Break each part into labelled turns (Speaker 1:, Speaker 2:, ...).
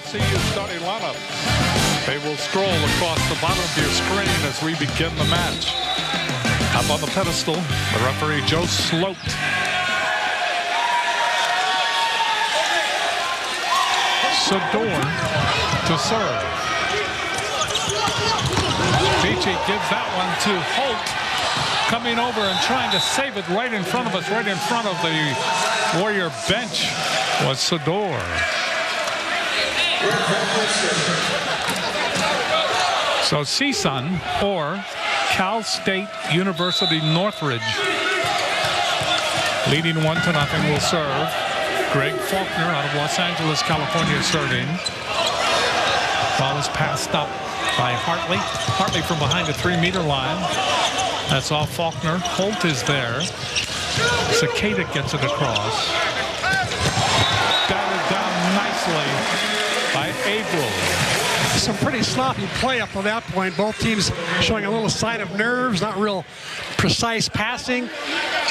Speaker 1: CSU starting lineup. They will scroll across the bottom of your screen as we begin the match. Up on the pedestal, the referee Joe Sloat. Sador to serve. Peachy gives that one to Holt. Coming over and trying to save it right in front of us, right in front of the Warrior bench was Sador. So CSUN or Cal State University Northridge leading 1-0 will serve. Greg Faulkner out of Los Angeles, California serving. Ball is passed up by Hartley. Hartley from behind the 3-meter line. That's off Faulkner. Holt is there. Cicada gets it across. Batted down nicely by April.
Speaker 2: Some pretty sloppy play up to that point. Both teams showing a little sign of nerves, not real precise passing,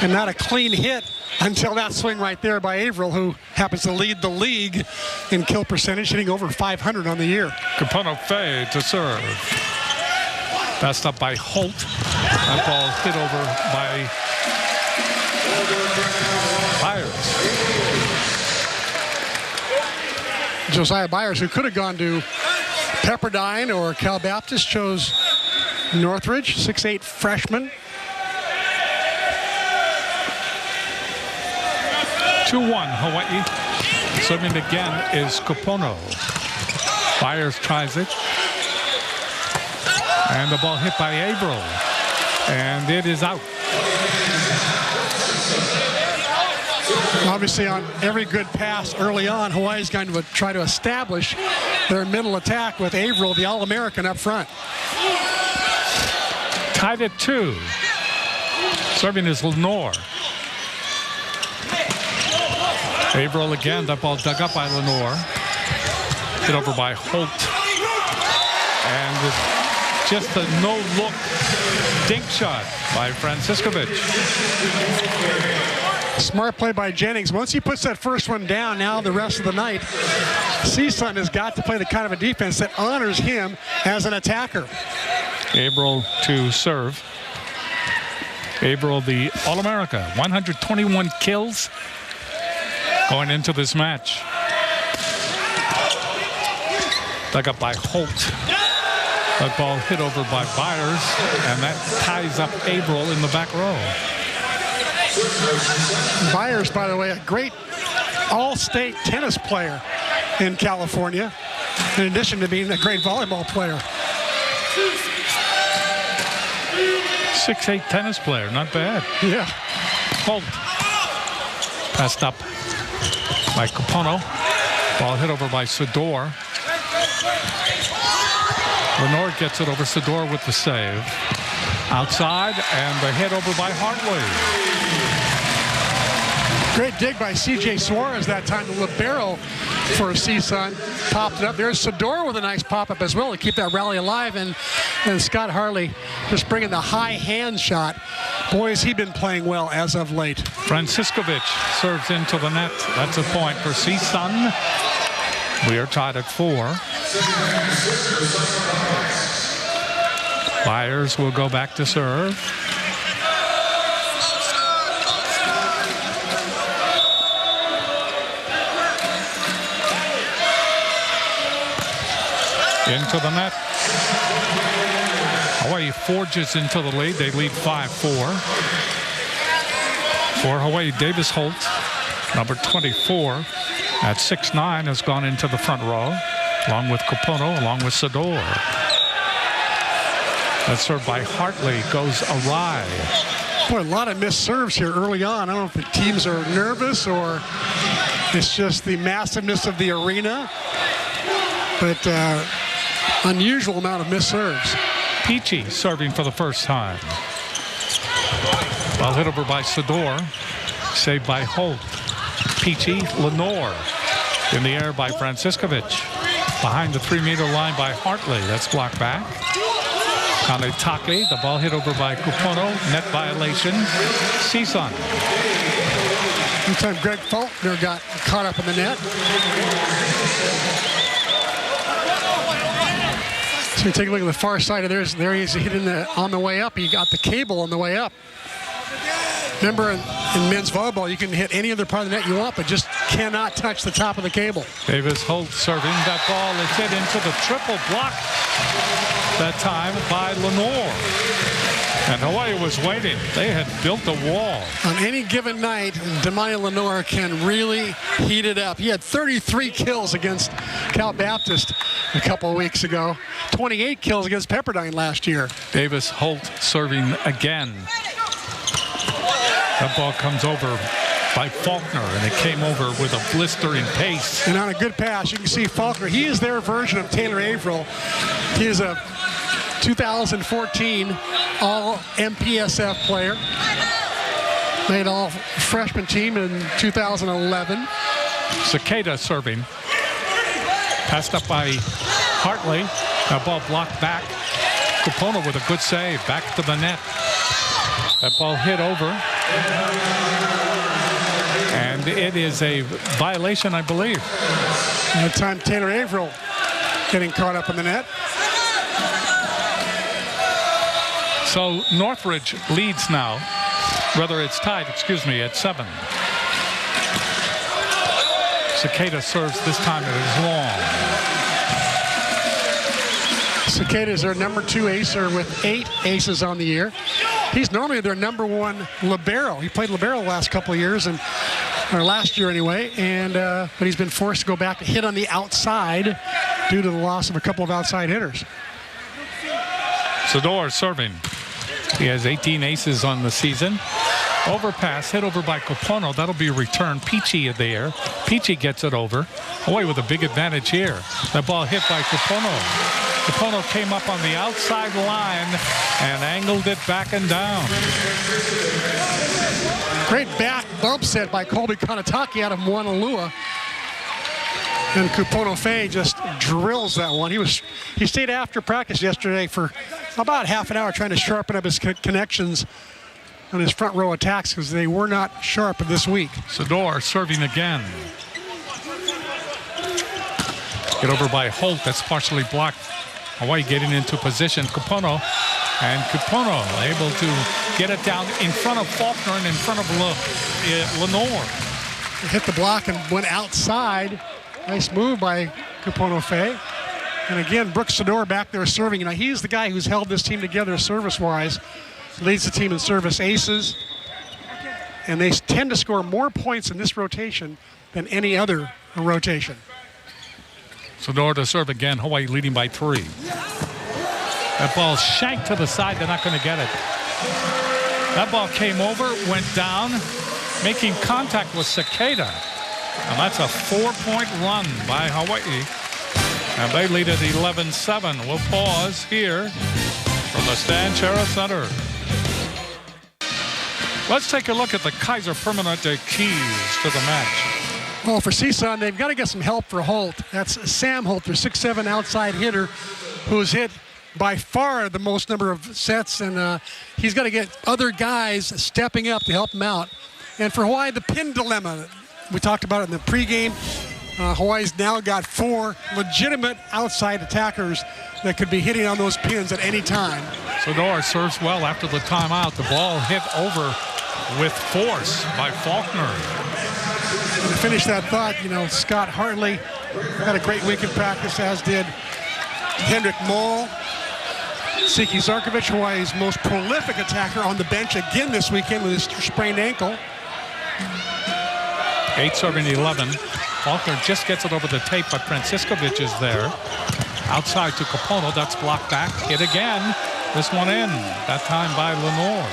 Speaker 2: and not a clean hit until that swing right there by Averill, who happens to lead the league in kill percentage, hitting over 500 on the year.
Speaker 1: Capono fade to serve. Passed up by Holt. That ball hit over by Byers.
Speaker 2: Josiah Byers, who could have gone to Pepperdine or Cal Baptist, chose Northridge, 6'8" freshman.
Speaker 1: 2-1 Hawaii. Serving again is Capono. Byers tries it. And the ball hit by Averill. And it is out.
Speaker 2: Obviously, on every good pass early on, Hawaii's going to try to establish their middle attack with Averill, the All-American, up front.
Speaker 1: Tied at 2. Serving is Lenore. Averill again. That ball dug up by Lenore. Hit over by Holt. And just a no-look dink shot by Franciscovich.
Speaker 2: Smart play by Jennings. Once he puts that first one down, now the rest of the night, CSUN has got to play the kind of a defense that honors him as an attacker.
Speaker 1: Averill to serve. Averill, the All-America, 121 kills going into this match. Dug up by Holt. That ball hit over by Byers, and that ties up Averill in the back row.
Speaker 2: Byers, by the way, a great all-state tennis player in California, in addition to being a great volleyball player.
Speaker 1: 6'8" tennis player, not bad.
Speaker 2: Yeah.
Speaker 1: Holt. Passed up by Capono. Ball hit over by Sador. Lenore gets it over Sador with the save. Outside, and the hit over by Hartley.
Speaker 2: Great dig by C.J. Suarez that time, the libero for CSUN. Popped it up. There's Sador with a nice pop-up as well to keep that rally alive. And Scott Hartley just bringing the high hand shot. Boy, has he been playing well as of late.
Speaker 1: Franciscovich serves into the net. That's a point for CSUN. We are tied at 4. Byers will go back to serve. Into the net. Hawaii forges into the lead. They lead 5-4. For Hawaii, Davis Holt, number 24, at 6'9", has gone into the front row, along with Capono, along with Sador. That serve by Hartley goes awry.
Speaker 2: Boy, a lot of missed serves here early on. I don't know if the teams are nervous or it's just the massiveness of the arena, but unusual amount of missed serves.
Speaker 1: Peachy serving for the first time. Ball hit over by Sador, saved by Holt. Peachy, Lenore in the air by Franciscovich. Behind the 3-meter line by Hartley. That's blocked back. Kanetake, the ball hit over by Capono. Net violation. CSUN.
Speaker 2: One time Greg Faulkner got caught up in the net. So you take a look at the far side of theirs. There he's hitting on the way up. He got the cable on the way up. Remember, in men's volleyball, you can hit any other part of the net you want, but just cannot touch the top of the cable.
Speaker 1: Davis Holt serving. That ball is hit into the triple block that time by Lenore. And Hawaii was waiting. They had built a wall.
Speaker 2: On any given night, Damani Lenore can really heat it up. He had 33 kills against Cal Baptist a couple of weeks ago. 28 kills against Pepperdine last year.
Speaker 1: Davis Holt serving again. That ball comes over by Faulkner, and it came over with a blistering pace.
Speaker 2: And on a good pass, you can see Faulkner. He is their version of Taylor Averill. He is a 2014 All-MPSF player. Made all-freshman team in 2011.
Speaker 1: Cicada serving. Passed up by Hartley. That ball blocked back. Capona with a good save. Back to the net. That ball hit over. And it is a violation, I believe.
Speaker 2: That time Taylor Averill getting caught up in the net.
Speaker 1: So Northridge leads now. Rather, it's tied, excuse me, at 7. Cicada serves this time. It is long.
Speaker 2: Cicada is their #2 acer with 8 aces on the year. He's normally their #1 libero. He played libero the last couple of years, or last year anyway, but he's been forced to go back to hit on the outside due to the loss of a couple of outside hitters.
Speaker 1: Sador serving. He has 18 aces on the season. Overpass, hit over by Capono. That'll be a return. Peachy there. Peachy gets it over. Hawaii with a big advantage here. That ball hit by Capono. Capono came up on the outside line and angled it back and down.
Speaker 2: Great back bump set by Colby Kanataki out of Moanalua. And Kupono Fei just drills that one. He stayed after practice yesterday for about half an hour trying to sharpen up his connections on his front row attacks because they were not sharp this week.
Speaker 1: Sador serving again. Get over by Holt. That's partially blocked. Hawaii getting into position. Capono. And Capono able to get it down in front of Faulkner and in front of Lenore.
Speaker 2: Hit the block and went outside. Nice move by Capono Fei. And again, Brooks Sador back there serving. You know, he's the guy who's held this team together service-wise. Leads the team in service aces. And they tend to score more points in this rotation than any other rotation.
Speaker 1: Sador to serve again. Hawaii leading by 3. That ball shanked to the side. They're not going to get it. That ball came over, went down, making contact with Cicada. And that's a 4-point run by Hawaii. And they lead at 11-7. We'll pause here from the Stan Chera Center. Let's take a look at the Kaiser Permanente keys to the match.
Speaker 2: Well, for CSUN, they've got to get some help for Holt. That's Sam Holt, their 6'7" outside hitter, who's hit by far the most number of sets, and he's got to get other guys stepping up to help him out. And for Hawaii, the pin dilemma. We talked about it in the pregame. Hawaii's now got 4 legitimate outside attackers that could be hitting on those pins at any time.
Speaker 1: Sador serves well after the timeout. The ball hit over with force by Faulkner.
Speaker 2: And to finish that thought, you know, Scott Hartley had a great week in practice, as did Hendrik Moll. Siki Zarkovic, Hawaii's most prolific attacker, on the bench again this weekend with his sprained ankle.
Speaker 1: 8 serving 11. Faulkner just gets it over the tape, but Franciskovic is there. Outside to Capono. That's blocked back. Hit again. This one in. That time by Lenore.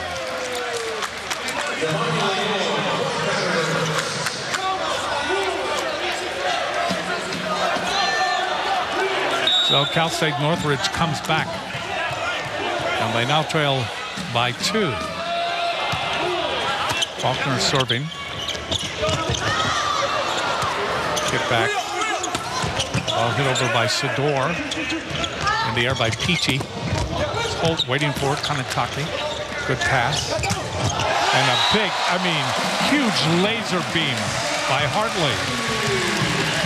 Speaker 1: So Cal State Northridge comes back. And they now trail by 2. Faulkner serving. Get back. Ball hit over by Sador. In the air by Peachy. Holt waiting for it. Kanataki. Good pass. And a big, huge laser beam by Hartley.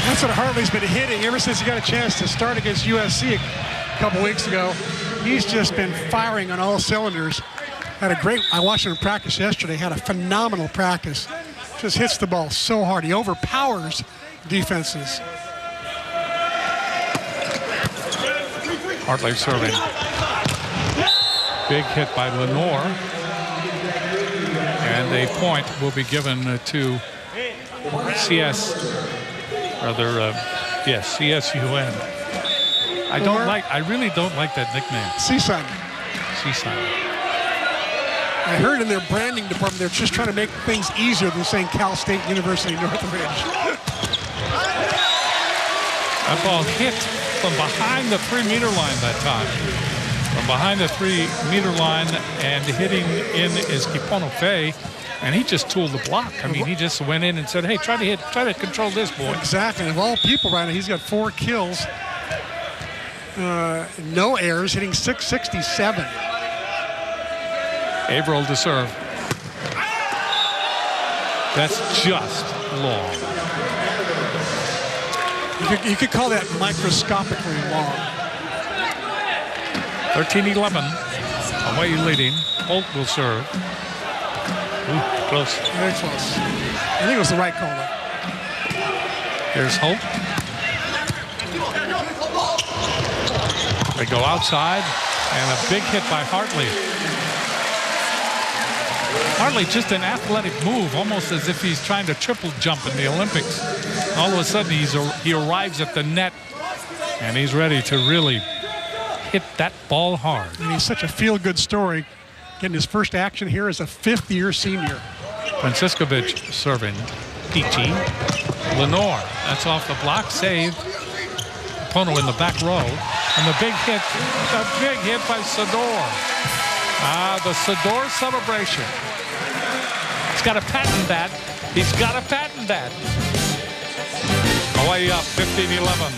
Speaker 2: That's what Hartley's been hitting ever since he got a chance to start against USC a couple weeks ago. He's just been firing on all cylinders. I watched him in practice yesterday, had a phenomenal practice. Just hits the ball so hard. He overpowers defenses.
Speaker 1: Hartley serving. Big hit by Lenore. And a point will be given to CSUN. I really don't like that nickname.
Speaker 2: CSUN.
Speaker 1: CSUN.
Speaker 2: I heard in their branding department they're just trying to make things easier than saying Cal State University Northridge.
Speaker 1: That ball hit from behind the 3-meter line that time. From behind the 3-meter line and hitting in is Kiponofe, and he just tooled the block. I mean, he just went in and said, hey, try to control this, boy.
Speaker 2: Exactly. Of all people right now, he's got 4 kills. No errors, hitting .667.
Speaker 1: Averill to serve. That's just long.
Speaker 2: You could call that microscopically long.
Speaker 1: 13-11. Away leading. Holt will serve. Ooh, close.
Speaker 2: Very close. I think it was the right call, though.
Speaker 1: Here's Holt. They go outside, and a big hit by Hartley. Hartley, just an athletic move, almost as if he's trying to triple jump in the Olympics. All of a sudden, he arrives at the net, and he's ready to really hit that ball hard.
Speaker 2: And he's such a feel-good story, getting his first action here as a 5th-year senior.
Speaker 1: Franciscovich serving. Peachy. Lenore, that's off the block, save. Pono in the back row. And the big hit by Sador. The Sador celebration. He's got to patent that. He's got to patent that. Away up, 15-11.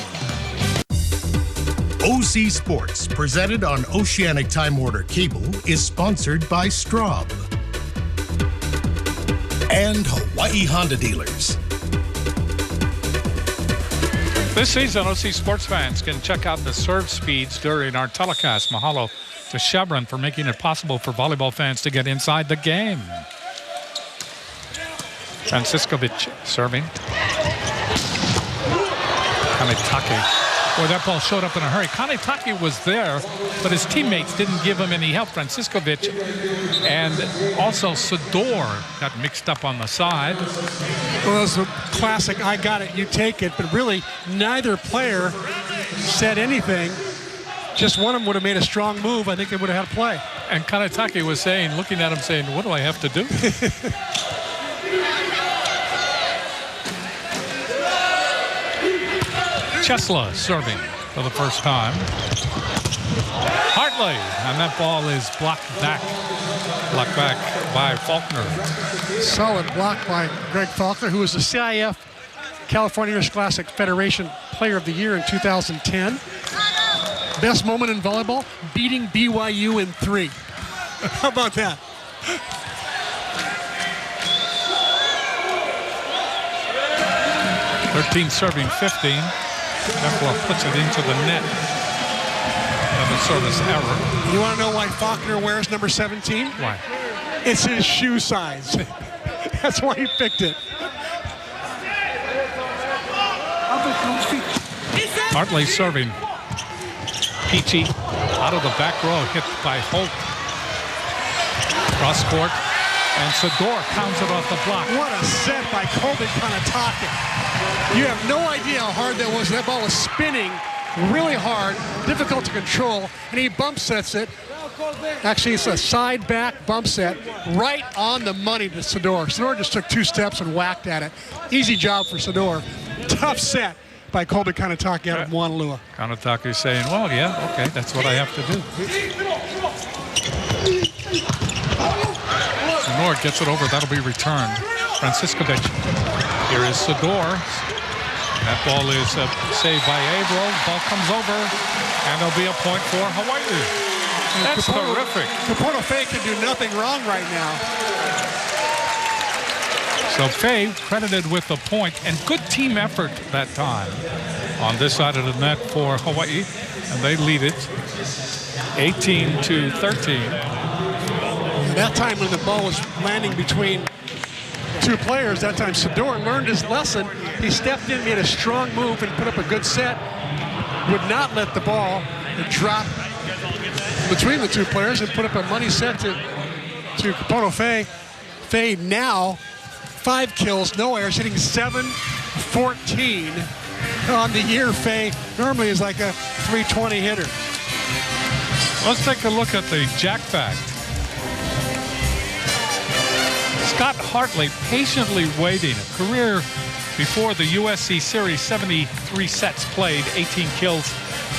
Speaker 3: OC Sports, presented on Oceanic Time Warner Cable, is sponsored by Straub and Hawaii Honda Dealers.
Speaker 1: This season, OC Sports fans can check out the serve speeds during our telecast. Mahalo to Chevron for making it possible for volleyball fans to get inside the game. Franciscovich serving. Kanetake. Boy, that ball showed up in a hurry. Kanetake was there, but his teammates didn't give him any help. Franciscovich and also Sador got mixed up on the side.
Speaker 2: Well, it was a classic, I got it, you take it, but really neither player said anything. Just one of them would have made a strong move. I think they would have had a play.
Speaker 1: And Kanetake was saying, looking at him saying, what do I have to do? Chesla serving for the first time. Hartley, and that ball is blocked back by Faulkner.
Speaker 2: Solid block by Greg Faulkner, who was the CIF California Interscholastic Federation Player of the Year in 2010. Best moment in volleyball, beating BYU in 3. How about that?
Speaker 1: .13 serving 15. Therefore puts it into the net. Another service error.
Speaker 2: You want to know why Faulkner wears number 17?
Speaker 1: Why?
Speaker 2: It's his shoe size. That's why he picked it.
Speaker 1: Hartley serving. Peachy out of the back row, hit by Holt. Cross court, and Sador counts it off the block.
Speaker 2: What a set by Kobe Kanetake. You have no idea how hard that was. That ball was spinning really hard, difficult to control, and he bump sets it. Actually, it's a side back bump set right on the money to Sador. Sador just took 2 steps and whacked at it. Easy job for Sador. Tough set by Kobe Kanetake out of Wanalua.
Speaker 1: Kanetake saying, well, yeah, okay, that's what I have to do. Lenore gets it over. That'll be returned. Franciscovich. Here is Sador. That ball is saved by Averill. Ball comes over, and there'll be a point for Hawaii. That's terrific.
Speaker 2: Kapono Faye can do nothing wrong right now.
Speaker 1: So Faye credited with the point, and good team effort that time on this side of the net for Hawaii, and they lead it 18-13.
Speaker 2: That time when the ball was landing between two players, that time Sador learned his lesson. He stepped in, made a strong move, and put up a good set. Would not let the ball drop between the two players and put up a money set to Kapono Faye. Faye now 5 kills, no errors, hitting .714 on the year. Faye normally is like a .320 hitter.
Speaker 1: Let's take a look at the jack fact. Scott Hartley patiently waiting. A career before the USC Series, 73 sets played, 18 kills,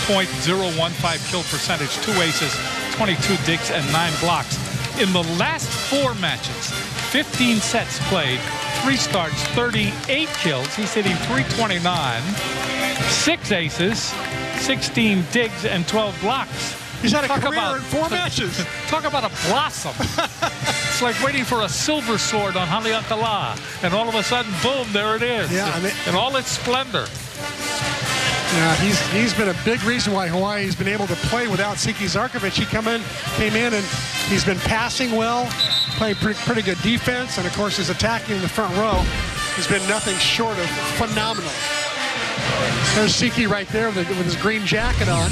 Speaker 1: .015 kill percentage, 2 aces, 22 digs, and 9 blocks. In the last 4 matches, 15 sets played, 3 starts, 38 kills. He's hitting .329, 6 aces, 16 digs, and 12 blocks.
Speaker 2: He's had a career in 4 matches.
Speaker 1: Talk about a blossom. It's like waiting for a silver sword on Haleakala, and all of a sudden, boom, there it is.
Speaker 2: Yeah,
Speaker 1: in all its splendor.
Speaker 2: Yeah, he's been a big reason why Hawaii's been able to play without Siki Zarkovic. He came in, and he's been passing well, playing pretty good defense, and of course his attacking in the front row has been nothing short of phenomenal. There's Siki right there with his green jacket on.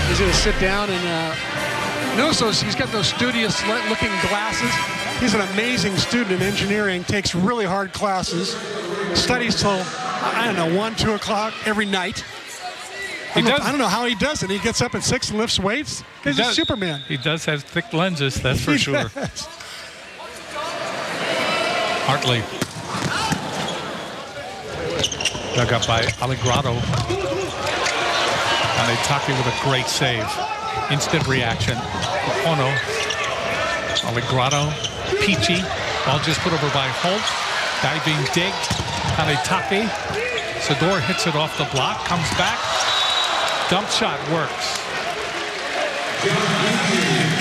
Speaker 2: He's going to sit down and notice he's got those studious-looking glasses. He's an amazing student in engineering, takes really hard classes, studies till, I don't know, 1, 2 o'clock every night. I don't know how he does it. He gets up at 6 and lifts weights. He's a Superman.
Speaker 1: He does have thick lenses, that's for sure. Hartley. Dug up by Allegrado. And Itake with a great save. Instant reaction. Ono. Allegrado. Peachy. Ball just put over by Holt. Diving dig. And Itake. Sador hits it off the block. Comes back. Dump shot works.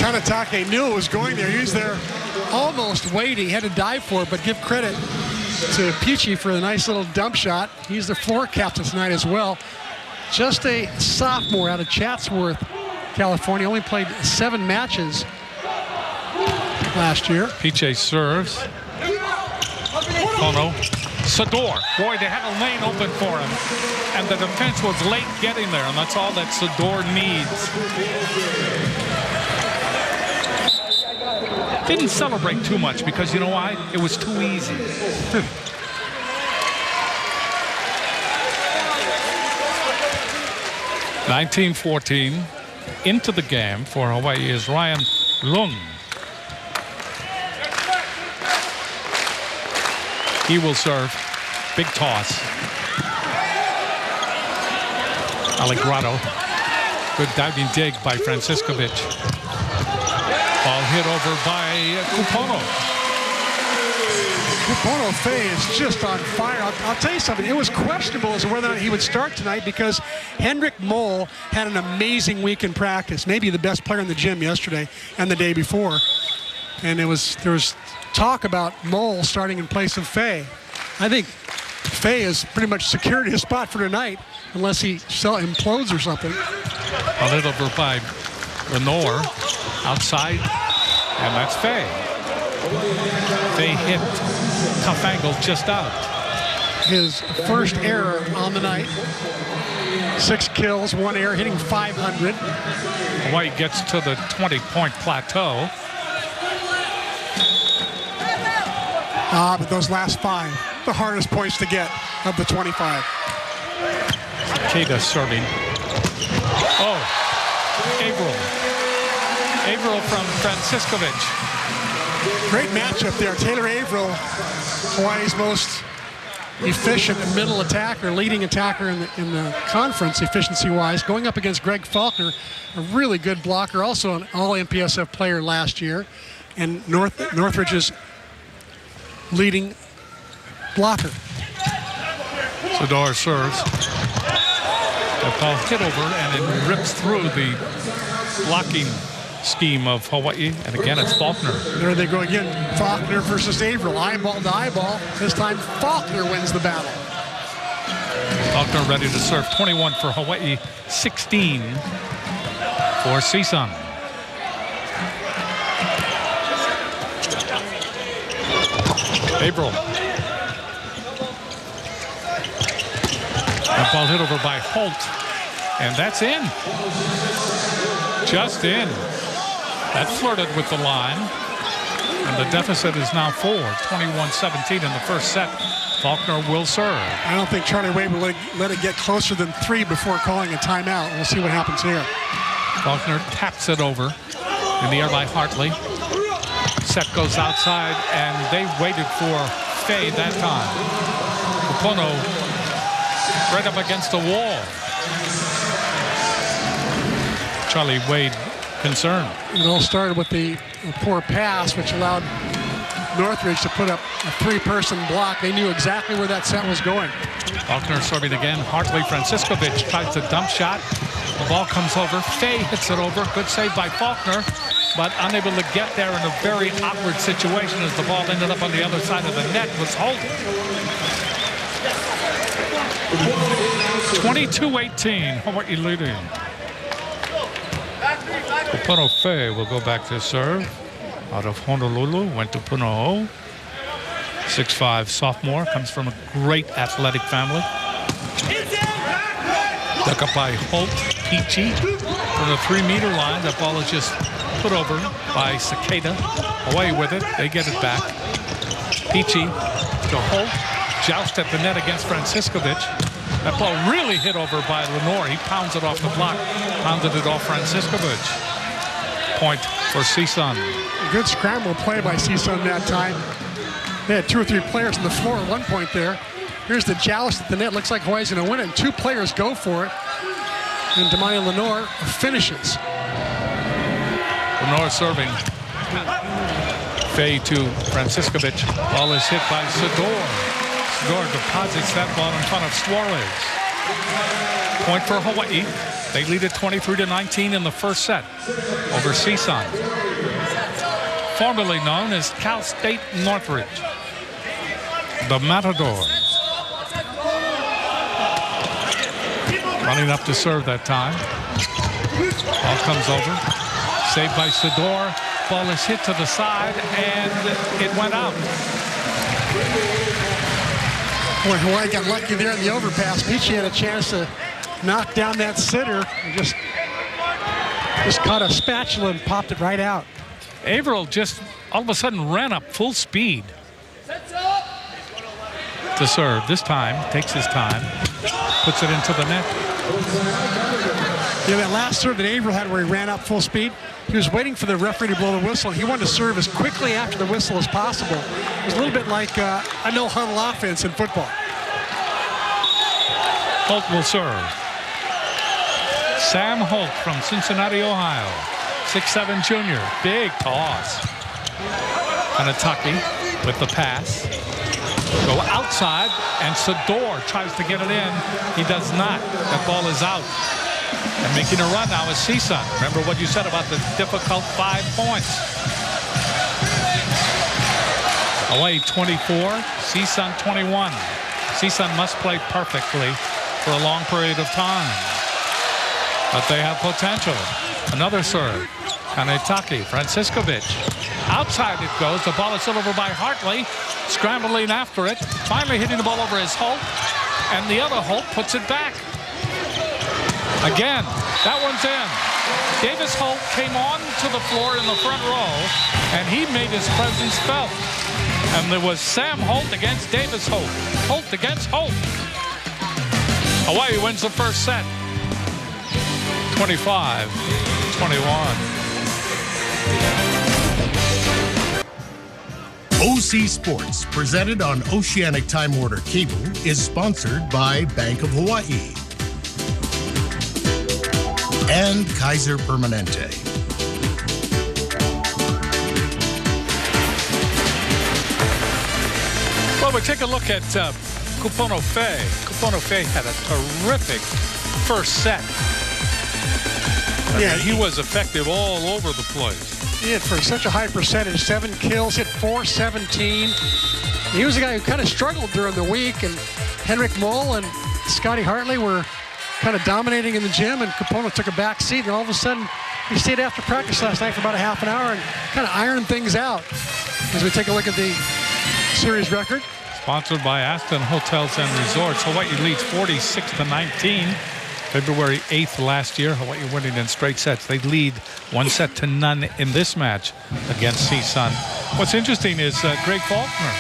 Speaker 2: Kanatake knew it was going there. He was there almost waiting. He had to dive for it, but give credit to Peachy for the nice little dump shot. He's the floor captain tonight as well. Just a sophomore out of Chatsworth, California. Only played 7 matches last year.
Speaker 1: Peachy serves. Ono. Sador. Boy, they had a lane open for him. And the defense was late getting there, and that's all that Sador needs. Didn't celebrate too much because you know why? It was too easy. 19-14. Into the game for Hawaii is Ryan Lung. He will serve. Big toss. Allegrado. Good diving dig by Franciscovic. Ball hit over by Kapono.
Speaker 2: Kapono Faye is just on fire. I'll tell you something. It was questionable as to whether or not he would start tonight because Hendrik Mole had an amazing week in practice. Maybe the best player in the gym yesterday and the day before. And there was talk about Mole starting in place of Faye. I think Faye has pretty much secured his spot for tonight unless he implodes or something.
Speaker 1: A little over by Lenore outside, and that's Faye. Faye hit tough angle just out.
Speaker 2: His first error on the night. 6 kills, 1 error, hitting .500.
Speaker 1: Hawaii gets to the 20-point plateau.
Speaker 2: But those last 5, the hardest points to get of the 25.
Speaker 1: Keda serving. Oh, Averill from Franciscovic.
Speaker 2: Great matchup there. Taylor Averill, Hawaii's most efficient middle attacker, leading attacker in the conference efficiency-wise, going up against Greg Faulkner, a really good blocker, also an all-MPSF player last year, and Northridge's leading blocker.
Speaker 1: Sador serves. The ball hit over and it rips through the blocking scheme of Hawaii. And again, it's Faulkner.
Speaker 2: There they go again. Faulkner versus Averill. Eyeball to eyeball. This time Faulkner wins the battle.
Speaker 1: Faulkner ready to serve. 21 for Hawaii, 16 for CSUN. Averill. That ball hit over by Holt. And that's in. Just in. That flirted with the line. And the deficit is now 4. 21-17 in the first set. Faulkner will serve.
Speaker 2: I don't think Charlie Wade will let it get closer than 3 before calling a timeout. We'll see what happens here. Faulkner
Speaker 1: taps it over in the air by Hartley. Set goes outside, and they waited for Fay that time. Kupono right up against the wall. Charlie Wade concerned.
Speaker 2: It all started with the poor pass, which allowed Northridge to put up a 3-person block. They knew exactly where that set was going.
Speaker 1: Faulkner serving again. Hartley Franciscovich tries to dump shot. The ball comes over. Fay hits it over. Good save by Faulkner, but unable to get there in a very awkward situation as the ball ended up on the other side of the net. Was Holt. 22-18. Hawaii leading. Puno Fay will go back to serve. Out of Honolulu, went to Puno. 6'5" sophomore, comes from a great athletic family. Dug up by Holt, Peachy. From the 3-meter line, that ball is just put over by Cicada. Away with it, they get it back. Peachy to Holt, joust at the net against Franciscovich. That ball really hit over by Lenore. He pounds it off the block, pounded it off Franciscovich. Point for CSUN.
Speaker 2: A good scramble play by CSUN that time. They had 2 or 3 players on the floor at one point there. Here's the joust at the net. Looks like Hawaii's going to win it. And 2 players go for it. And Damani Lenore finishes.
Speaker 1: Lenore serving. Fay to Franciscovich. Ball is hit by Sador. Sador deposits that ball in front of Suarez. Point for Hawaii. They lead it 23-19 in the first set over CSUN. Formerly known as Cal State Northridge. The Matadors. Running up to serve that time. Ball comes over. Saved by Sador. Ball is hit to the side, and it went out.
Speaker 2: Boy, Hawaii got lucky there in the overpass. Peachy had a chance to knock down that sitter and just caught a spatula and popped it right out.
Speaker 1: Averill just all of a sudden ran up full speed to serve. This time, takes his time, puts it into the net.
Speaker 2: Yeah, that last serve that Averill had where he ran up full speed, he was waiting for the referee to blow the whistle. He wanted to serve as quickly after the whistle as possible. It was a little bit like a no-huddle offense in football.
Speaker 1: Holt will serve. Sam Holt from Cincinnati, Ohio. 6'7" junior. Big toss. Kanataki with the pass. Go outside, and Sador tries to get it in. He does not. That ball is out. And making a run now is CSUN. Remember what you said about the difficult 5 points. Hawaii 24, CSUN 21. CSUN must play perfectly for a long period of time. But they have potential. Another serve. Kanetake, Franciscovich. Outside it goes. The ball is still over by Hartley. Scrambling after it. Finally hitting the ball over his Holt. And the other Holt puts it back. Again, that one's in. Davis Holt came on to the floor in the front row, and he made his presence felt. And there was Sam Holt against Davis Holt. Holt against Holt. Hawaii wins the first set. 25-21.
Speaker 3: OC Sports, presented on Oceanic Time Order Cable, is sponsored by Bank of Hawaii and Kaiser Permanente.
Speaker 1: Well, we take a look at Kupono Fay. Kupono Fay had a terrific first set. Yeah, he was effective all over the place.
Speaker 2: He hit for such a high percentage, 7 kills, hit .417. He was a guy who kind of struggled during the week, and Henrik Moll and Scotty Hartley were kind of dominating in the gym, and Capono took a back seat, and all of a sudden he stayed after practice last night for about a half an hour and kind of ironed things out. As we take a look at the series record.
Speaker 1: Sponsored by Aston Hotels and Resorts. Hawaii leads 46-19. February 8th last year, Hawaii winning in straight sets. They lead 1-0 in this match against CSUN. What's interesting is Greg Faulkner,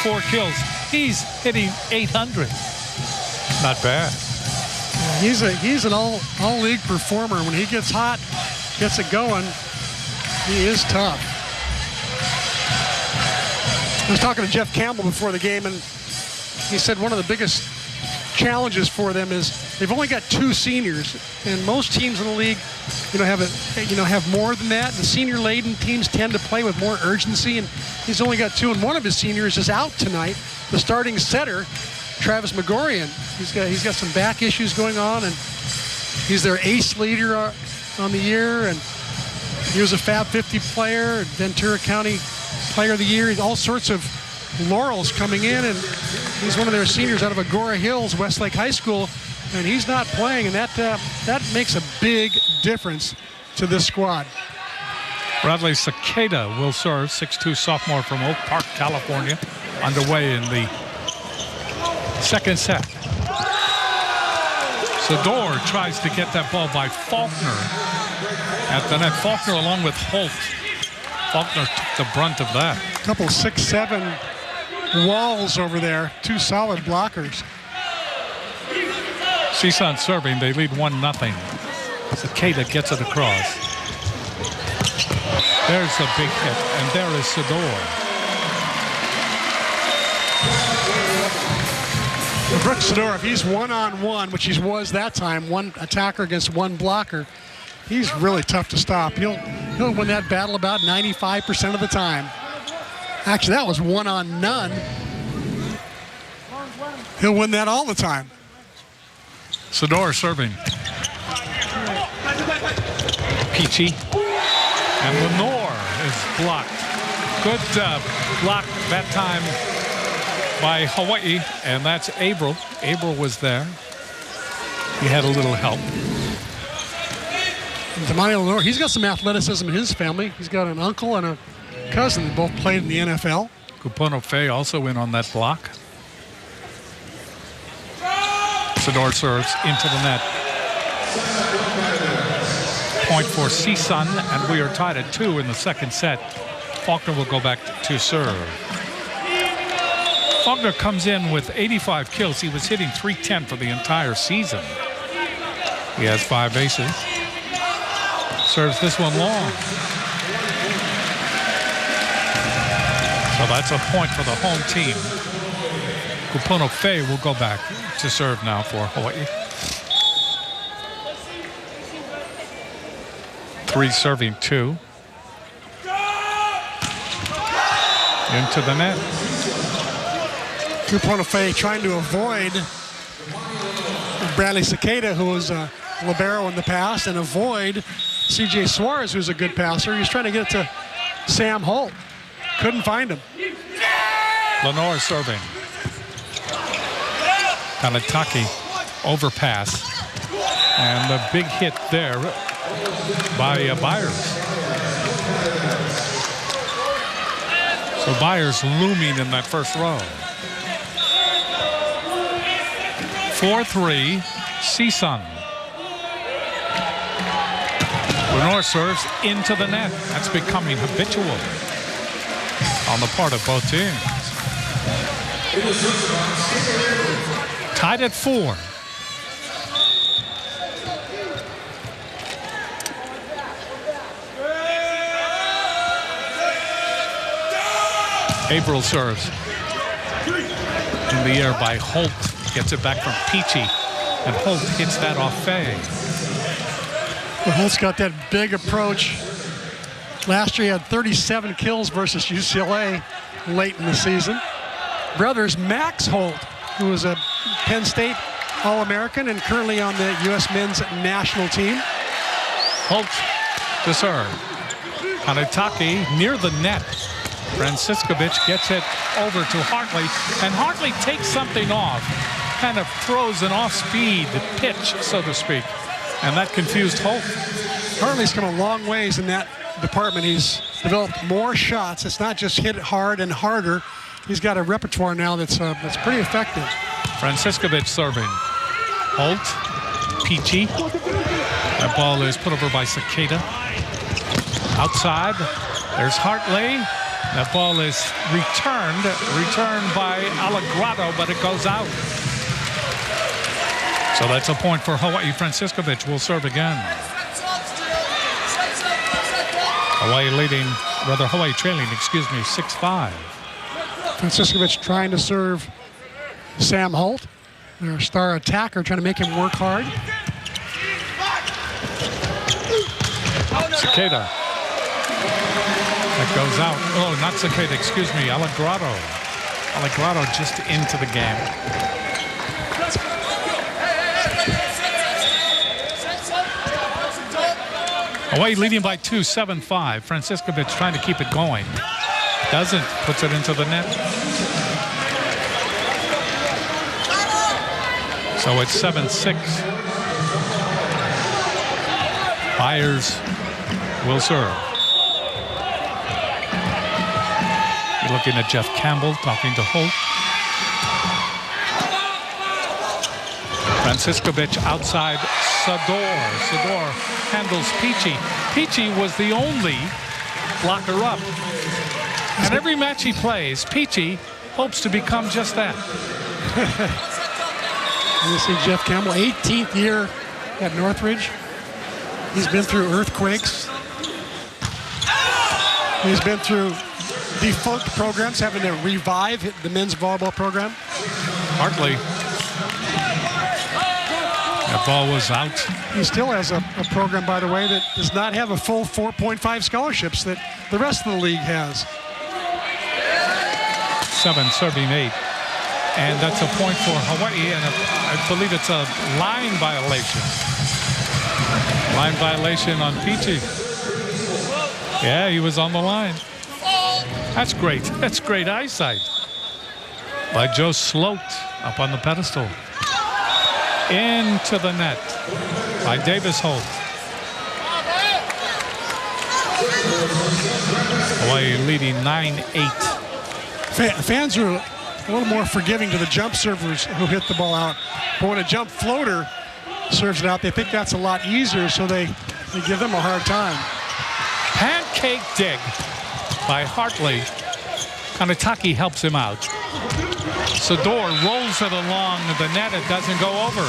Speaker 1: 4 kills. He's hitting .800. Not bad.
Speaker 2: He's an all-league performer. When he gets hot, gets it going, he is tough. I was talking to Jeff Campbell before the game, and he said one of the biggest challenges for them is they've only got 2 seniors, and most teams in the league, have more than that. The senior-laden teams tend to play with more urgency, and he's only got 2, and one of his seniors is out tonight. The starting setter, Travis Megorian, he's got some back issues going on, and he's their ace leader on the year, and he was a Fab 50 player, Ventura County Player of the Year, all sorts of laurels coming in, and he's one of their seniors out of Agora Hills, Westlake High School, and he's not playing, and that makes a big difference to this squad.
Speaker 1: Bradley Cicada will serve, 6'2" sophomore from Oak Park, California, underway in the second set. Sador tries to get that ball by Faulkner at the net. Faulkner along with Holt. Faulkner took the brunt of that.
Speaker 2: A couple 6'7" walls over there, 2 solid blockers.
Speaker 1: CSUN serving, they lead 1-0. Cicada gets it across. There's a big hit, and there is Sador.
Speaker 2: Brooks Sador, if he's one-on-one, which he was that time, one attacker against one blocker, he's really tough to stop. He'll win that battle about 95% of the time. Actually, that was one-on-none. He'll win that all the time.
Speaker 1: Sador serving. Peachy. And Lenore is blocked. Good block that time by Hawaii, and that's Averill. Averill was there. He had a little help.
Speaker 2: Damani Lenore, he's got some athleticism in his family. He's got an uncle and a cousin that both played in the NFL.
Speaker 1: Kupono Fei also in on that block. Sador serves into the net. Point for CSUN, and we are tied at 2 in the second set. Faulkner will go back to serve. Faulkner comes in with 85 kills. He was hitting .310 for the entire season. He has 5 aces. Serves this one long. So that's a point for the home team. Kupono Fei will go back to serve now for Hawaii. 3 serving 2. Into the net.
Speaker 2: Kupono Fei trying to avoid Bradley Cicada, who was a libero in the past, and avoid C.J. Suarez, who's a good passer. He was trying to get it to Sam Holt. Couldn't find him.
Speaker 1: Lenore serving. Kanataki overpass. And the big hit there by Byers. So Byers looming in that first row. 4-3, CSUN. Lenore serves into the net. That's becoming habitual on the part of both teams. Tied at 4. Averill serves in the air by Holt. Gets it back from Peachy, and Holt hits that off Fei.
Speaker 2: Well, Holt's got that big approach. Last year he had 37 kills versus UCLA late in the season. Brothers Max Holt, who was a Penn State All-American and currently on the U.S. men's national team.
Speaker 1: Holt to serve. Hanataki near the net. Franciscovich gets it over to Hartley, and Hartley takes something off, kind of throws an off-speed pitch, so to speak, and that confused Holt.
Speaker 2: Hartley's come a long ways in that department. He's developed more shots. It's not just hit hard and harder. He's got a repertoire now that's pretty effective.
Speaker 1: Franciscovich serving. Holt, Peachy. That ball is put over by Cicada. Outside, there's Hartley. That ball is returned by Allegrado, but it goes out. So that's a point for Hawaii. Franciscovich will serve again. Hawaii trailing, 6-5.
Speaker 2: Franciscovich trying to serve Sam Holt, their star attacker, trying to make him work hard.
Speaker 1: Cicada. That goes out. Oh, not Cicada, Allegrado. Allegrado just into the game. Hawaii leading by 2, 7-5. Franciscovich trying to keep it going. Doesn't, puts it into the net. So it's 7-6. Byers will serve. You're looking at Jeff Campbell talking to Holt. Franciscovich outside Sador. Sador handles Peachy. Peachy was the only blocker up. And every match he plays, Peachy hopes to become just that.
Speaker 2: You see Jeff Campbell, 18th year at Northridge. He's been through earthquakes. He's been through defunct programs, having to revive the men's volleyball program.
Speaker 1: Hartley. That ball was out.
Speaker 2: He still has a program, by the way, that does not have a full 4.5 scholarships that the rest of the league has.
Speaker 1: 7 serving 8. And that's a point for Hawaii, and I believe it's a line violation. Line violation on Peachy. Yeah, he was on the line. That's great. That's great eyesight by Joe Sloat up on the pedestal. Into the net by Davis Holt. Hawaii leading 9-8.
Speaker 2: Fans are a little more forgiving to the jump servers who hit the ball out. But when a jump floater serves it out, they think that's a lot easier, so they give them a hard time.
Speaker 1: Pancake dig by Hartley. Kanataki helps him out. Sador rolls it along the net. It doesn't go over.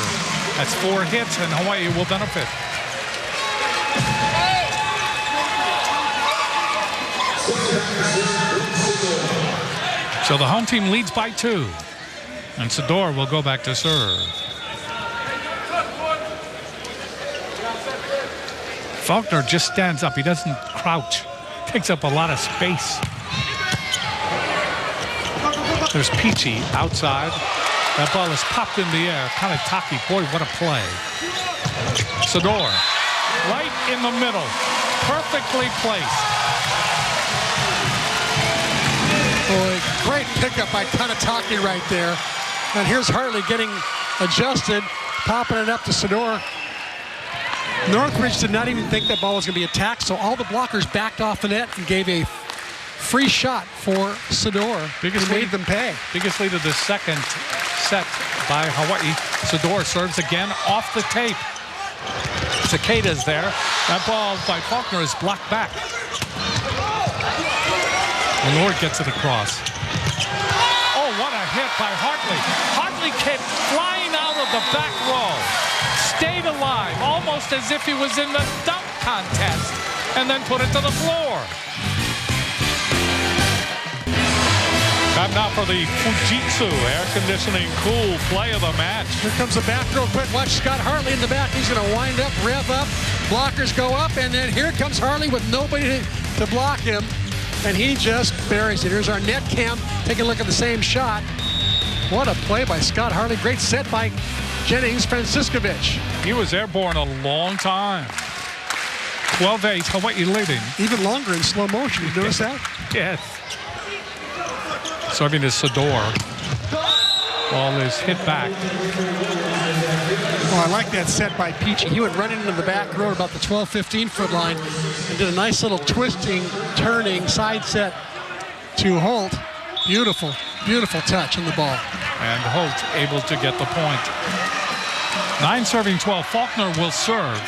Speaker 1: That's 4 hits, and Hawaii will benefit. So the home team leads by 2. And Sador will go back to serve. Faulkner just stands up. He doesn't crouch. Takes up a lot of space. There's Peachy outside. That ball is popped in the air. Kanataki, boy, what a play. Sador, right in the middle. Perfectly placed.
Speaker 2: Boy, great pickup by Kanataki right there. And here's Hartley getting adjusted, popping it up to Sador. Northridge did not even think that ball was going to be attacked, so all the blockers backed off the net and gave a free shot for Sador.
Speaker 1: Biggest
Speaker 2: made them pay.
Speaker 1: Biggest lead of the second set by Hawaii. Sador serves again off the tape. Cicada's there. That ball by Faulkner is blocked back. Lord gets it across. Oh, what a hit by Hartley. Hartley kept flying out of the back row. Stayed alive, almost as if he was in the dunk contest, and then put it to the floor. Time now for the Fujitsu air conditioning cool play of the match.
Speaker 2: Here comes the back real quick. Watch Scott Hartley in the back. He's going to wind up, rev up. Blockers go up, and then here comes Hartley with nobody to block him. And he just buries it. Here's our net cam. Take a look at the same shot. What a play by Scott Hartley. Great set by Jennings Franciscovich.
Speaker 1: He was airborne a long time. 12-8, Hawaii leading.
Speaker 2: Even longer in slow motion. You notice that?
Speaker 1: Yes. Serving is Sador. Ball is hit back.
Speaker 2: Oh, I like that set by Peachy. He went running into the back row about the 12-15 foot line and did a nice little twisting, turning side set to Holt. Beautiful, beautiful touch on the ball.
Speaker 1: And Holt able to get the point. 9 serving 12. Faulkner will serve.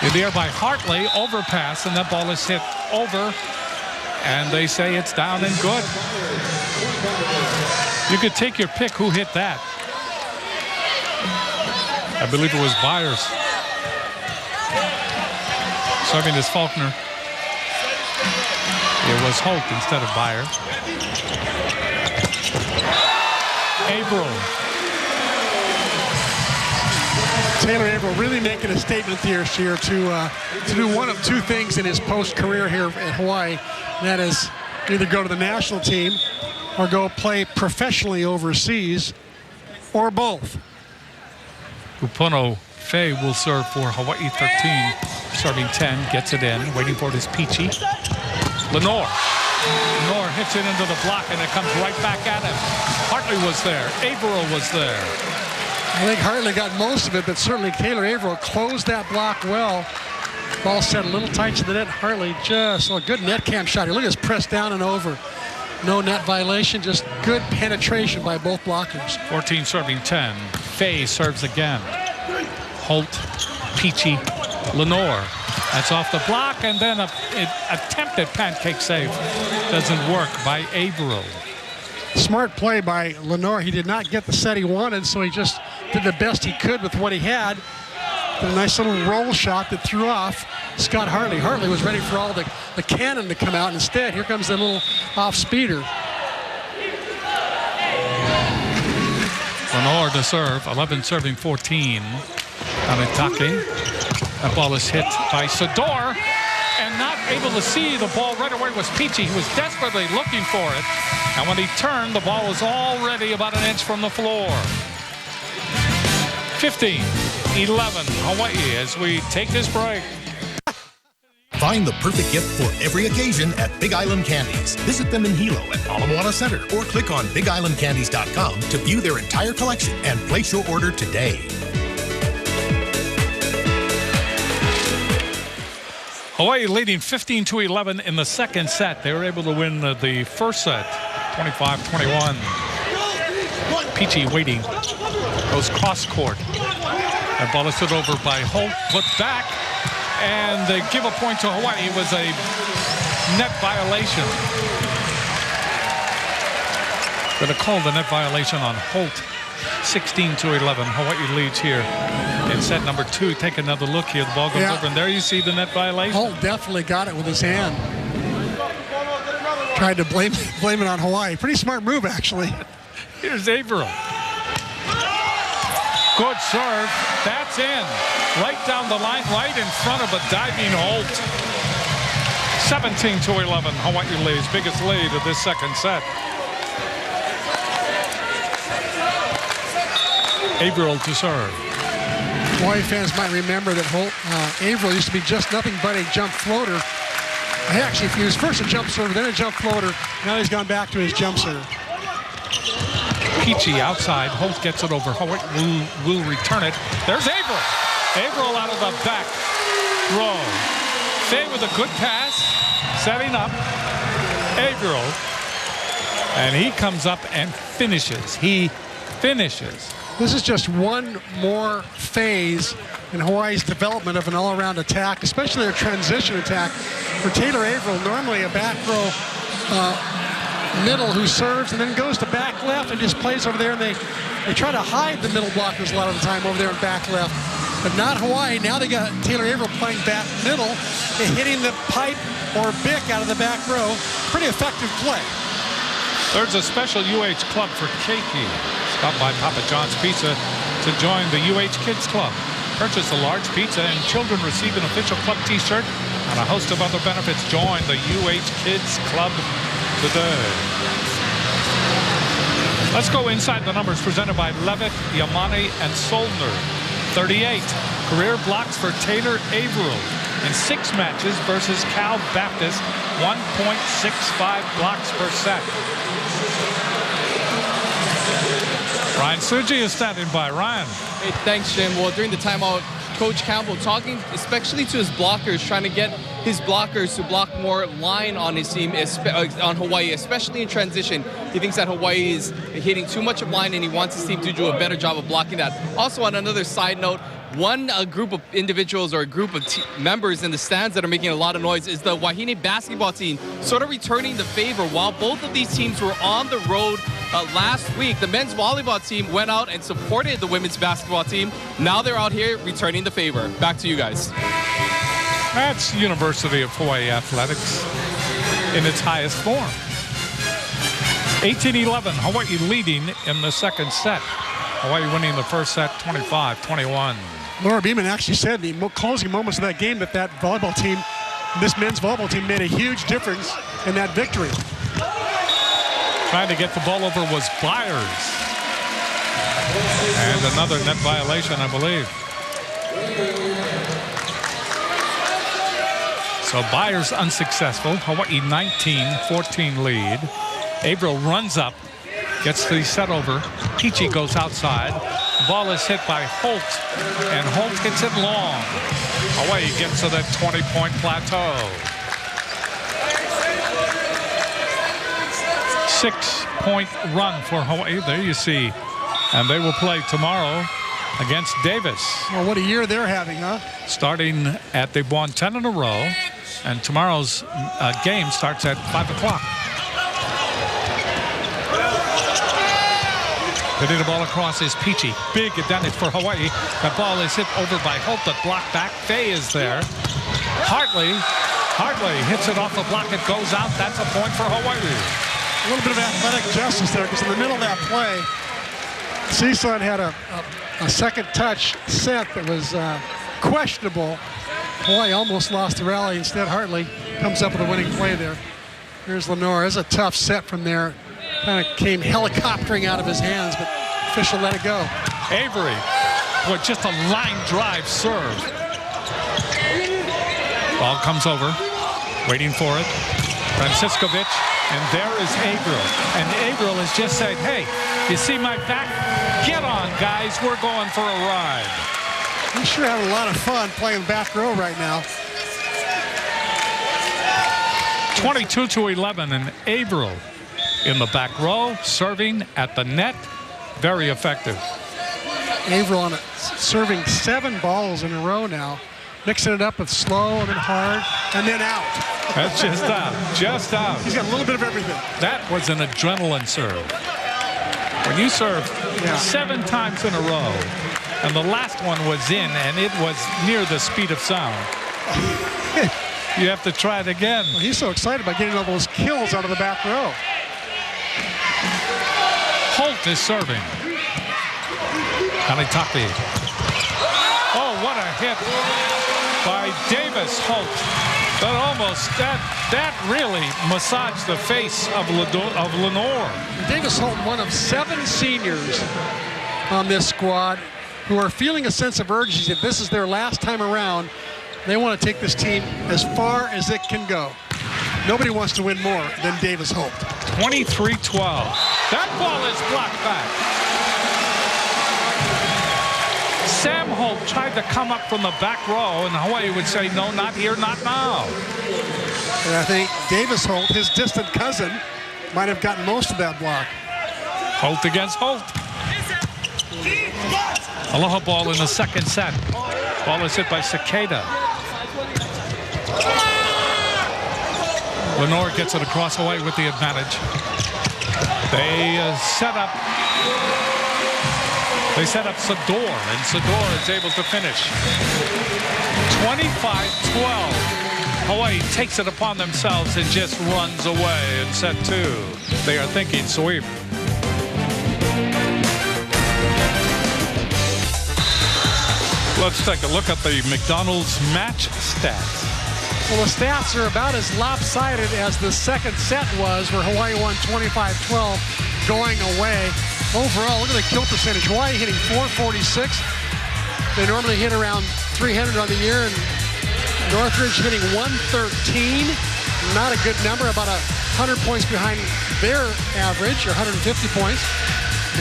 Speaker 1: In the air by Hartley, overpass, and that ball is hit over. And they say it's down and good. You could take your pick who hit that. I believe it was Byers. Serving is Faulkner. It was Holt instead of Byers. Averill.
Speaker 2: Taylor Averill really making a statement this year to do one of two things in his post-career here at Hawaii. And that is either go to the national team or go play professionally overseas, or both.
Speaker 1: Upono Fei will serve for Hawaii 13. Serving 10, gets it in, waiting for this Peachy. Lenore. Lenore hits it into the block, and it comes right back at him. Hartley was there. Averill was there.
Speaker 2: I think Hartley got most of it, but certainly Taylor Averill closed that block well. Ball set a little tight to the net. Hartley just a good net cam shot. Look at this press down and over. No net violation, just good penetration by both blockers.
Speaker 1: 14 serving 10. Fei serves again. Holt, Peachy, Lenore. That's off the block, and then an attempted pancake save. Doesn't work by Averill.
Speaker 2: Smart play by Lenore. He did not get the set he wanted, so he just did the best he could with what he had. Did a nice little roll shot that threw off Scott Hartley. Hartley was ready for all the cannon to come out. Instead, here comes the little off-speeder.
Speaker 1: Lenore to serve, 11 serving 14. Anitake. That ball is hit by Sador, and not able to see the ball right away was Peachy. He was desperately looking for it, and when he turned, the ball was already about an inch from the floor. 15-11 Hawaii as we take this break.
Speaker 3: Find the perfect gift for every occasion at Big Island Candies. Visit them in Hilo at Ala Moana Center or click on BigIslandCandies.com to view their entire collection and place your order today.
Speaker 1: Hawaii leading 15-11 in the second set. They were able to win the first set, 25-21. Peachy waiting, goes cross court. That ball is hit over by Holt, put back, and they give a point to Hawaii. It was a net violation. Going to call the net violation on Holt. 16-11. Hawaii leads here in set number 2. Take another look here. The ball goes over, and there you see the net violation.
Speaker 2: Holt definitely got it with his hand. Tried to blame it on Hawaii. Pretty smart move, actually.
Speaker 1: Here's Averill. Good serve. That's in. Right down the line, right in front of a diving Holt. 17-11. Hawaii leads. Biggest lead of this second set. Averill to serve.
Speaker 2: Hawaii fans might remember that Averill used to be just nothing but a jump floater. Actually, he was first a jump server, then a jump floater. Now he's gone back to his jump serve.
Speaker 1: Peachy outside. Holt gets it over. Hawaii will return it. There's Averill. Averill out of the back row. Fei with a good pass. Setting up. Averill. And he comes up and finishes. He finishes.
Speaker 2: This is just one more phase in Hawaii's development of an all-around attack, especially their transition attack. For Taylor Averill, normally a back row middle who serves and then goes to back left and just plays over there, and they try to hide the middle blockers a lot of the time over there in back left. But not Hawaii. Now they got Taylor Averill playing back middle and hitting the pipe or bick out of the back row. Pretty effective play.
Speaker 1: There's a special UH club for Keiki. Stop by Papa John's Pizza to join the UH Kids Club. Purchase a large pizza and children receive an official club t-shirt and a host of other benefits. Join the UH Kids Club today. Let's go inside the numbers presented by Levitt, Yamane, and Soldner. 38. Career blocks for Taylor Averill in 6 matches versus Cal Baptist, 1.65 blocks per set. Ryan Suji is standing by. Ryan.
Speaker 4: Hey, thanks, Jim. Well, during the timeout, Coach Campbell talking especially to his blockers, trying to get his blockers to block more line on his team, on Hawaii, especially in transition. He thinks that Hawaii is hitting too much of line, and he wants his team to do a better job of blocking that. Also, on another side note, a group of individuals or a group of members in the stands that are making a lot of noise is the Wahine basketball team, sort of returning the favor. While both of these teams were on the road last week, the men's volleyball team went out and supported the women's basketball team. Now they're out here returning the favor. Back to you guys.
Speaker 1: That's University of Hawaii athletics in its highest form. 18-11, Hawaii leading in the second set. Hawaii winning the first set 25-21.
Speaker 2: Laura Beeman actually said in the closing moments of that game that volleyball team, this men's volleyball team, made a huge difference in that victory.
Speaker 1: Trying to get the ball over was Byers. And another net violation, I believe. So Byers unsuccessful. Hawaii 19-14 lead. Averill runs up, gets the set over. Peachy goes outside. The ball is hit by Holt, and Holt hits it long. Hawaii gets to that 20-point plateau. 6-point run for Hawaii. There you see. And they will play tomorrow against Davis.
Speaker 2: Well, what a year they're having, huh?
Speaker 1: Starting they've won 10 in a row, and tomorrow's game starts at 5 o'clock. Hitting the ball across is Peachy. Big advantage for Hawaii. The ball is hit over by Holt, but blocked back. Fay is there. Hartley hits it off the block. It goes out. That's a point for Hawaii.
Speaker 2: A little bit of athletic justice there, because in the middle of that play, CSUN had a second touch set that was questionable. Hawaii almost lost the rally. Instead, Hartley comes up with a winning play there. Here's Lenore. It's a tough set from there. Kind of came helicoptering out of his hands, but official let it go.
Speaker 1: Avery with just a line drive serve. Ball comes over, waiting for it. Franciscovich, and there is Averill. And Averill is just saying, hey, you see my back? Get on, guys. We're going for a ride.
Speaker 2: He's sure having a lot of fun playing back row right now.
Speaker 1: 22-11, and Averill in the back row, serving at the net. Very effective.
Speaker 2: Averill serving 7 balls in a row now. Mixing it up with slow and then hard and then out.
Speaker 1: That's just out. Just out.
Speaker 2: He's got a little bit of everything.
Speaker 1: That was an adrenaline serve. When you serve 7 times in a row, and the last one was in, and it was near the speed of sound, you have to try it again.
Speaker 2: Well, he's so excited about getting all those kills out of the back row.
Speaker 1: Holt is serving. Kanitake. Oh, what a hit by Davis Holt. That really massaged the face of Lenore.
Speaker 2: Davis Holt, one of 7 seniors on this squad who are feeling a sense of urgency that this is their last time around. They want to take this team as far as it can go. Nobody wants to win more than Davis Holt.
Speaker 1: 23-12. That ball is blocked back. Sam Holt tried to come up from the back row, and Hawaii would say, no, not here, not now.
Speaker 2: And I think Davis Holt, his distant cousin, might have gotten most of that block.
Speaker 1: Holt against Holt. Aloha ball in the second set. Ball is hit by Cicada. Lenore gets it across Hawaii with the advantage. They set up Sador, and Sador is able to finish. 25-12. Hawaii takes it upon themselves and just runs away in set 2. They are thinking sweep. Let's take a look at the McDonald's match stats.
Speaker 2: Well, the stats are about as lopsided as the second set was, where Hawaii won 25-12 going away. Overall, look at the kill percentage. Hawaii hitting .446. They normally hit around 300 on the year, and Northridge hitting 113. Not a good number, about 100 points behind their average, or 150 points.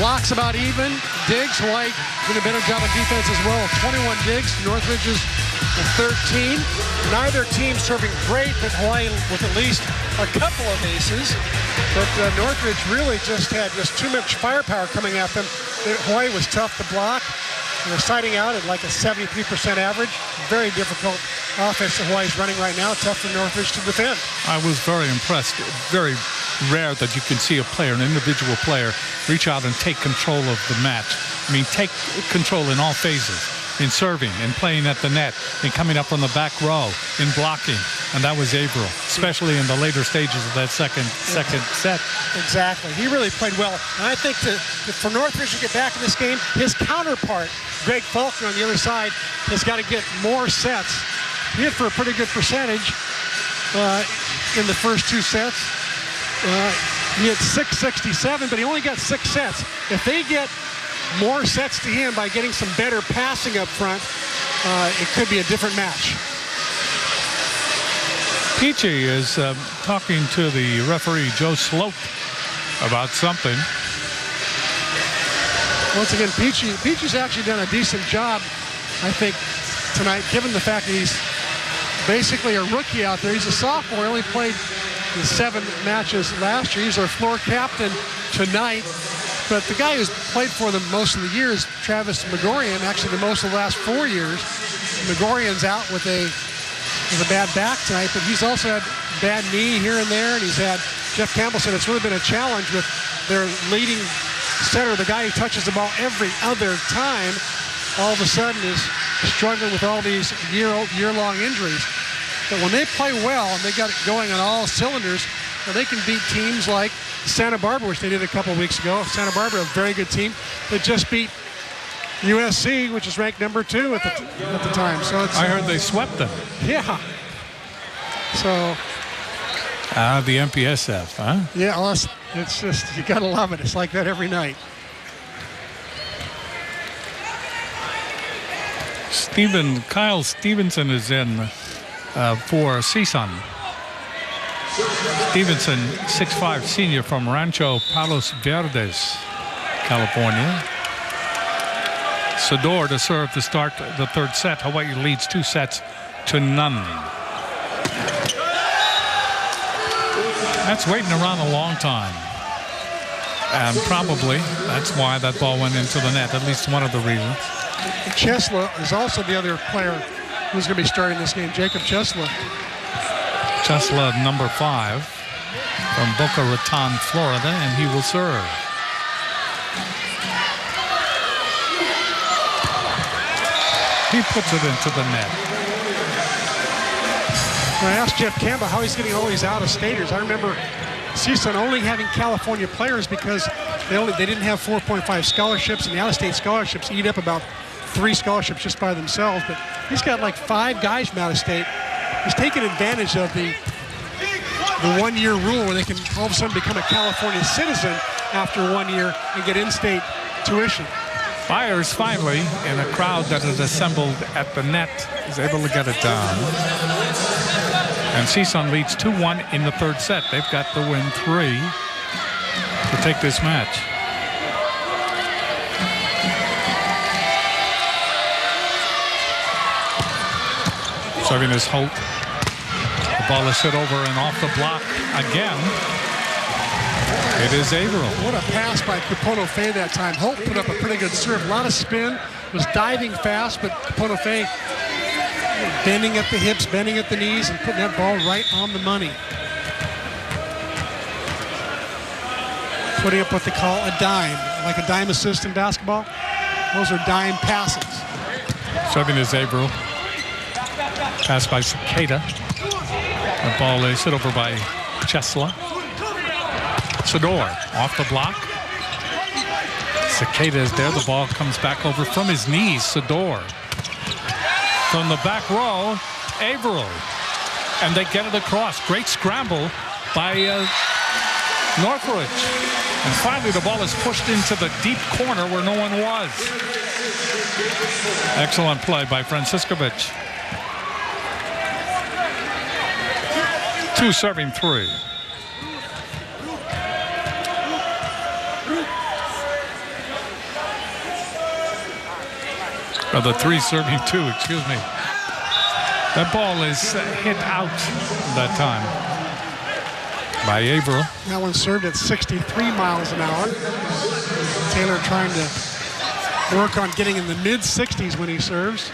Speaker 2: Blocks about even. Digs, Hawaii did a better job on defense as well. 21 digs, Northridge's 13. Neither team serving great, but Hawaii with at least a couple of aces. But Northridge really just had too much firepower coming at them. Hawaii was tough to block. They're siding out at like a 73% average. Very difficult offense that Hawaii's running right now. Tough for Northridge to defend.
Speaker 1: I was very impressed. Very rare that you can see a player, an individual player, reach out and take control of the match. I mean, take control in all phases. In serving, in playing at the net, in coming up from the back row, in blocking. And that was Averill, especially in the later stages of that second set.
Speaker 2: Exactly. He really played well. And I think for Northridge to get back in this game, his counterpart, Greg Faulkner on the other side, has got to get more sets. He hit for a pretty good percentage in the first two sets. He had 667, but he only got 6 sets. If they get more sets to him by getting some better passing up front, it could be a different match.
Speaker 1: Peachy is talking to the referee, Joe Slope, about something.
Speaker 2: Once again, Peachy's actually done a decent job, I think, tonight, given the fact that he's basically a rookie out there. He's a sophomore, only played the 7 matches last year. He's our floor captain tonight. But the guy who's played for them most of the year is Travis Megorian, actually the most of the last 4 years. Megorian's out with a bad back tonight, but he's also had bad knee here and there, and he's had Jeff Campbell said it's really been a challenge with their leading setter, the guy who touches the ball every other time, all of a sudden is struggling with all these year-long injuries. But when they play well and they got it going on all cylinders, well, they can beat teams like Santa Barbara, which they did a couple of weeks ago. Santa Barbara, a very good team that just beat USC, which is ranked number 2 at the time. So
Speaker 1: I heard they swept them.
Speaker 2: Yeah. So.
Speaker 1: The MPSF, huh?
Speaker 2: Yeah, well, it's just, you gotta love it. It's like that every night.
Speaker 1: Kyle Stevenson is in for CSUN. Stevenson, 6'5", senior from Rancho Palos Verdes, California. Sador to serve to start the third set. Hawaii leads 2-0. That's waiting around a long time. And probably that's why that ball went into the net, at least one of the reasons.
Speaker 2: Chesla is also the other player who's going to be starting this game, Jacob Chesla.
Speaker 1: Chesla, number 5, from Boca Raton, Florida, and he will serve. He puts it into the net.
Speaker 2: I asked Jeff Campbell how he's getting all these out-of-staters. I remember CSUN only having California players because they didn't have 4.5 scholarships, and the out-of-state scholarships eat up about 3 scholarships just by themselves. But he's got like 5 guys from out-of-state. He's taken advantage of the 1-year rule where they can all of a sudden become a California citizen after 1 year and get in-state tuition.
Speaker 1: Byers finally, in a crowd that is assembled at the net, is able to get it down. And CSUN leads 2-1 in the third set. They've got to win 3 to take this match. Serving is Holt. The ball is hit over and off the block again. It is Averill.
Speaker 2: What a pass by Kapono Fay that time. Holt put up a pretty good serve. A lot of spin, was diving fast, but Kapono Fay bending at the hips, bending at the knees, and putting that ball right on the money. Putting up what they call a dime, like a dime assist in basketball. Those are dime passes.
Speaker 1: Serving is Averill. Pass by Cicada. The ball is hit over by Chesla. Sador off the block. Cicada is there. The ball comes back over from his knees. Sador from the back row. Averill. And they get it across. Great scramble by Northridge. And finally, the ball is pushed into the deep corner where no one was. Excellent play by Franciskovic. 2 serving 3. Or the 3 serving 2, excuse me. That ball is hit out that time by Averill.
Speaker 2: That one served at 63 miles an hour. Taylor trying to work on getting in the mid-60s when he serves.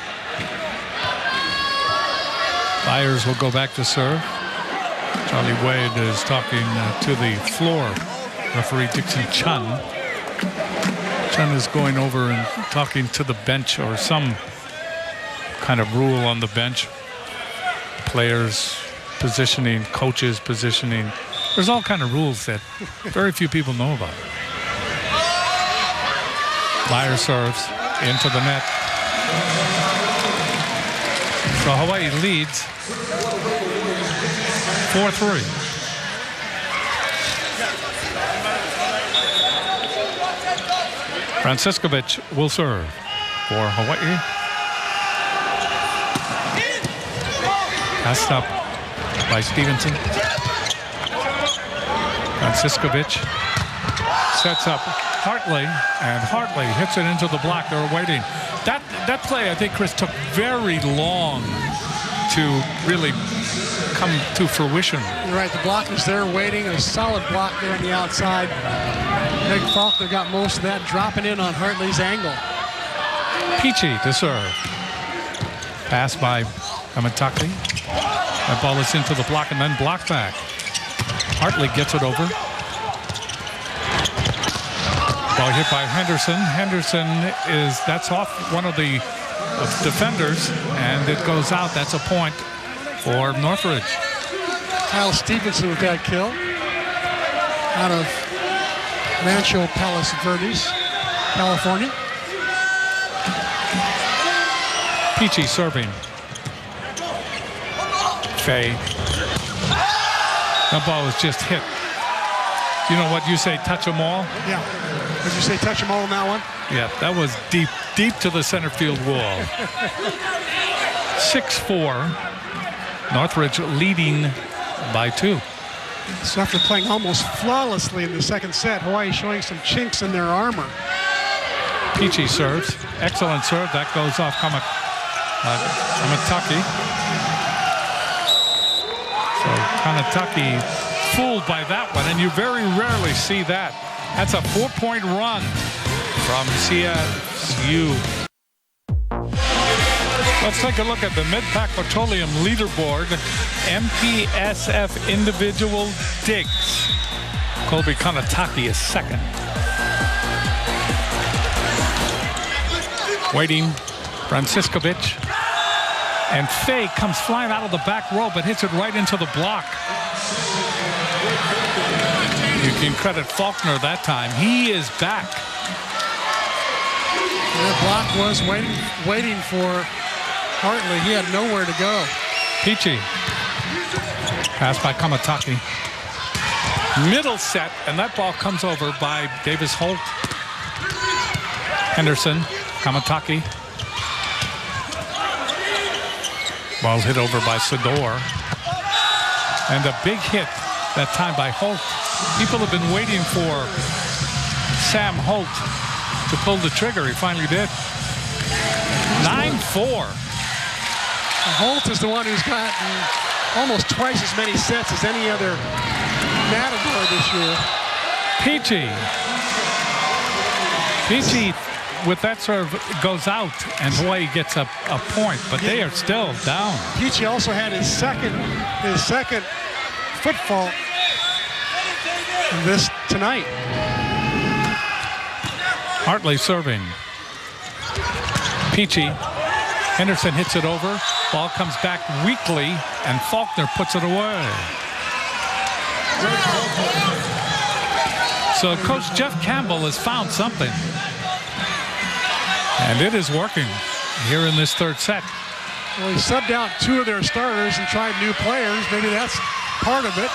Speaker 1: Byers will go back to serve. Charlie Wade is talking to the floor referee Dixon Chun. Chun is going over and talking to the bench or some kind of rule on the bench. Players positioning, coaches positioning. There's all kind of rules that very few people know about. Byers serves into the net. So Hawaii leads 4-3. Franciskovic will serve for Hawaii. Passed up by Stevenson. Franciskovic sets up Hartley, and Hartley hits it into the block. They're waiting. That play, I think, Chris, took very long to really come to fruition.
Speaker 2: You're right, the block is there waiting, a solid block there on the outside. Greg Faulkner got most of that, dropping in on Hartley's angle.
Speaker 1: Peachy to serve. Pass by Amataki. That ball is into the block and then blocked back. Hartley gets it over. Ball hit by Henderson. Henderson that's off one of the defenders, and it goes out. That's a point for Northridge.
Speaker 2: Kyle Stevenson with that kill out of Rancho Palos Verdes, California.
Speaker 1: Peachy serving. Fay. That ball was just hit. You know what you say, touch them all?
Speaker 2: Yeah. Did you say touch them all on that one?
Speaker 1: Yeah, that was deep to the center field wall. 6-4. Northridge leading by 2.
Speaker 2: So after playing almost flawlessly in the second set, Hawaii showing some chinks in their armor.
Speaker 1: Peachy serves. Excellent serve. That goes off Kamataki. So Kamataki fooled by that one, and you very rarely see that. That's a 4-point run from CSU. Let's take a look at the Mid-Pac Petroleum leaderboard. MPSF individual digs. Colby Kanataki is second. Waiting, Franciskovic. And Fay comes flying out of the back row, but hits it right into the block. You can credit Faulkner that time. He is back.
Speaker 2: The block was waiting for Hartley. He had nowhere to go.
Speaker 1: Peachy. Pass by Kamataki. Middle set, and that ball comes over by Davis Holt. Henderson, Kamataki. Ball's hit over by Sador. And a big hit that time by Holt. People have been waiting for Sam Holt to pull the trigger. He finally did. 9-4.
Speaker 2: Holt is the one who's gotten almost twice as many sets as any other Matador this year.
Speaker 1: Peachy with that serve goes out, and Hawaii gets a point, but they are still down.
Speaker 2: Peachy also had his second foot fault in this tonight.
Speaker 1: Hartley serving. Peachy. Henderson hits it over. Ball comes back weakly, and Faulkner puts it away. So Coach Jeff Campbell has found something. And it is working here in this third set.
Speaker 2: Well, he subbed out 2 of their starters and tried new players. Maybe that's part of it.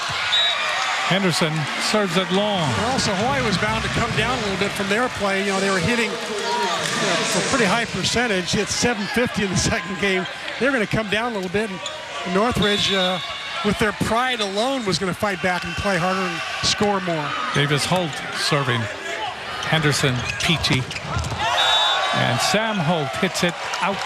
Speaker 1: Henderson serves it long.
Speaker 2: And also, Hawaii was bound to come down a little bit from their play. They were hitting a pretty high percentage. Hit 750 in the second game. They're going to come down a little bit. And Northridge, with their pride alone, was going to fight back and play harder and score more.
Speaker 1: Davis Holt serving. Henderson, Peachy. And Sam Holt hits it out.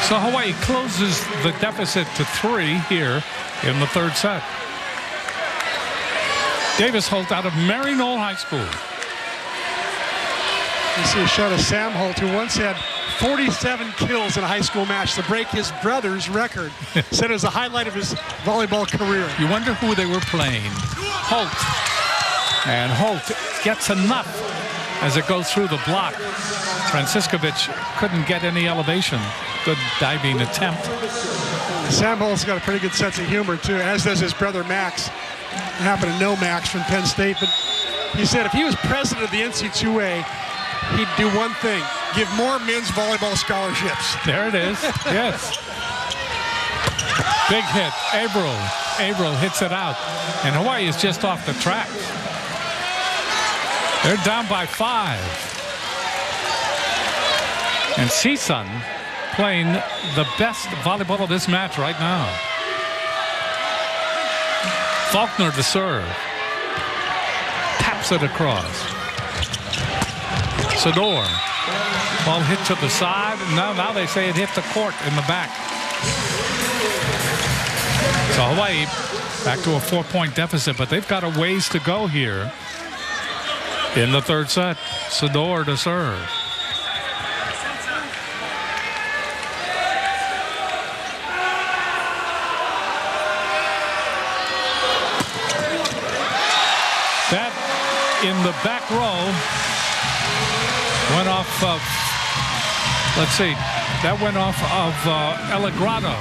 Speaker 1: So Hawaii closes the deficit to 3 here in the third set. Davis Holt out of Maryknoll High School.
Speaker 2: You see a shot of Sam Holt, who once had 47 kills in a high school match to break his brother's record. Said it was a highlight of his volleyball career.
Speaker 1: You wonder who they were playing. Holt. And Holt gets enough as it goes through the block. Franciscovich couldn't get any elevation. Good diving attempt.
Speaker 2: Sam Holt's got a pretty good sense of humor, too, as does his brother Max. I happen to know Max from Penn State, but he said if he was president of the NC2A, he'd do one thing: give more men's volleyball scholarships.
Speaker 1: There it is. Yes. Big hit. Averill hits it out. And Hawaii is just off the track. They're down by 5. And CSUN playing the best volleyball of this match right now. Faulkner to serve. Taps it across. Sador. Ball hit to the side. Now they say it hit the court in the back. So Hawaii back to a 4-point deficit, but they've got a ways to go here in the third set. Sador to serve. That in the back row went off of, let's see, that went off of Elagrado.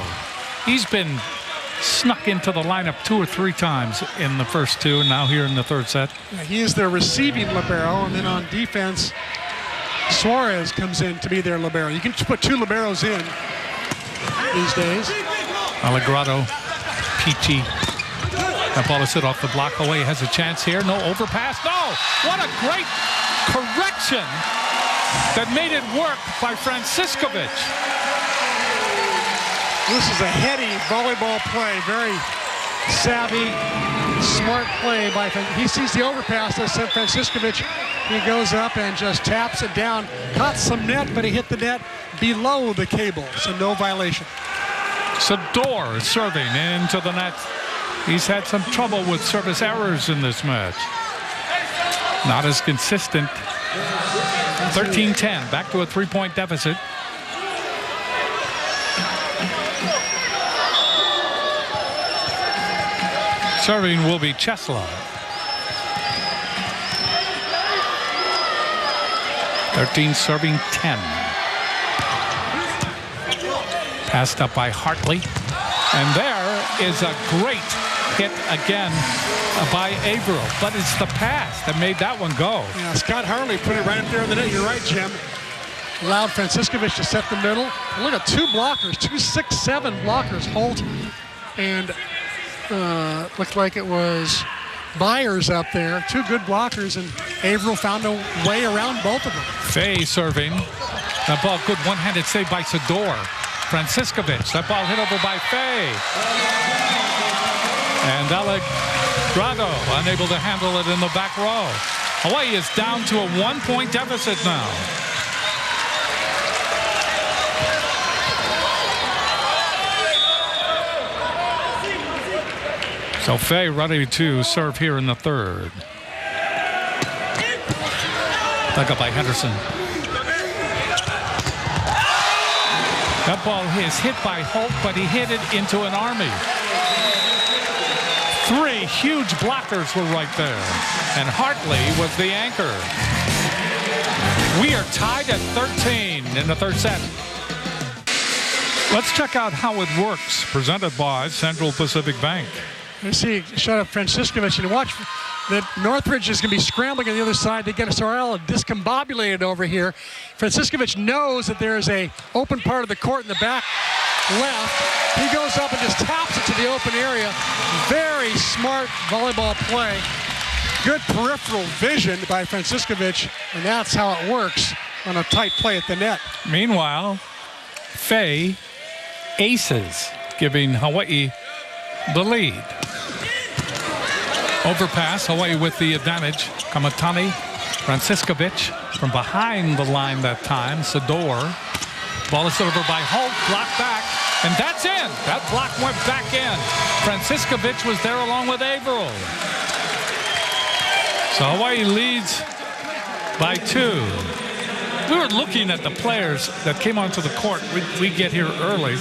Speaker 1: He's been snuck into the lineup 2 or 3 times in the first 2, and now here in the third set.
Speaker 2: Yeah, he is their receiving libero, and then on defense, Suarez comes in to be their libero. You can put 2 liberos in these days.
Speaker 1: Elagrado, Peachy. That ball is hit off the block. Hawaii has a chance here. No overpass. No! What a great correction that made it work by Franciscovich.
Speaker 2: This is a heady volleyball play. Very savvy, smart play by Franciscovich. He sees the overpass that sent Franciscovich. He goes up and just taps it down. Caught some net, but he hit the net below the cable, so no violation.
Speaker 1: Sador serving into the net. He's had some trouble with service errors in this match. Not as consistent. 13-10, back to a 3-point deficit. Serving will be Cheslaw. 13 serving 10. Passed up by Hartley. And there is a great hit again by Averill. But it's the pass that made that one go.
Speaker 2: Yeah, Scott Hartley put it right up there in the net. You're right, Jim. Allowed Franciscovich to set the middle. Look at 2 blockers, 2 6-7 blockers. Holt and looked like it was Byers up there. 2 good blockers, and Averill found a way around both of them.
Speaker 1: Fay serving. That ball, good one-handed save by Sador. Franciscovich, that ball hit over by Fay. And Elagrado unable to handle it in the back row. Hawaii is down to a 1-point deficit now. So Fay ready to serve here in the third. Dug up by Henderson. That ball is hit by Holt, but he hit it into an army. 3 huge blockers were right there. And Hartley was the anchor. We are tied at 13 in the third set. Let's check out how it works. Presented by Central Pacific Bank.
Speaker 2: You see a shot of Franciscovich, and watch that Northridge is going to be scrambling on the other side. They get Sorrell discombobulated over here. Franciscovich knows that there is a open part of the court in the back left. He goes up and just taps it to the open area. Very smart volleyball play. Good peripheral vision by Franciscovich, and that's how it works on a tight play at the net.
Speaker 1: Meanwhile, Fay aces, giving Hawaii the lead. Overpass, Hawaii with the advantage. Kamatani, Franciscovich from behind the line that time. Sador. Ball is over by Holt, blocked back, and that's in. That block went back in. Franciscovich was there along with Averill. So Hawaii leads by 2. We were looking at the players that came onto the court. We get here early,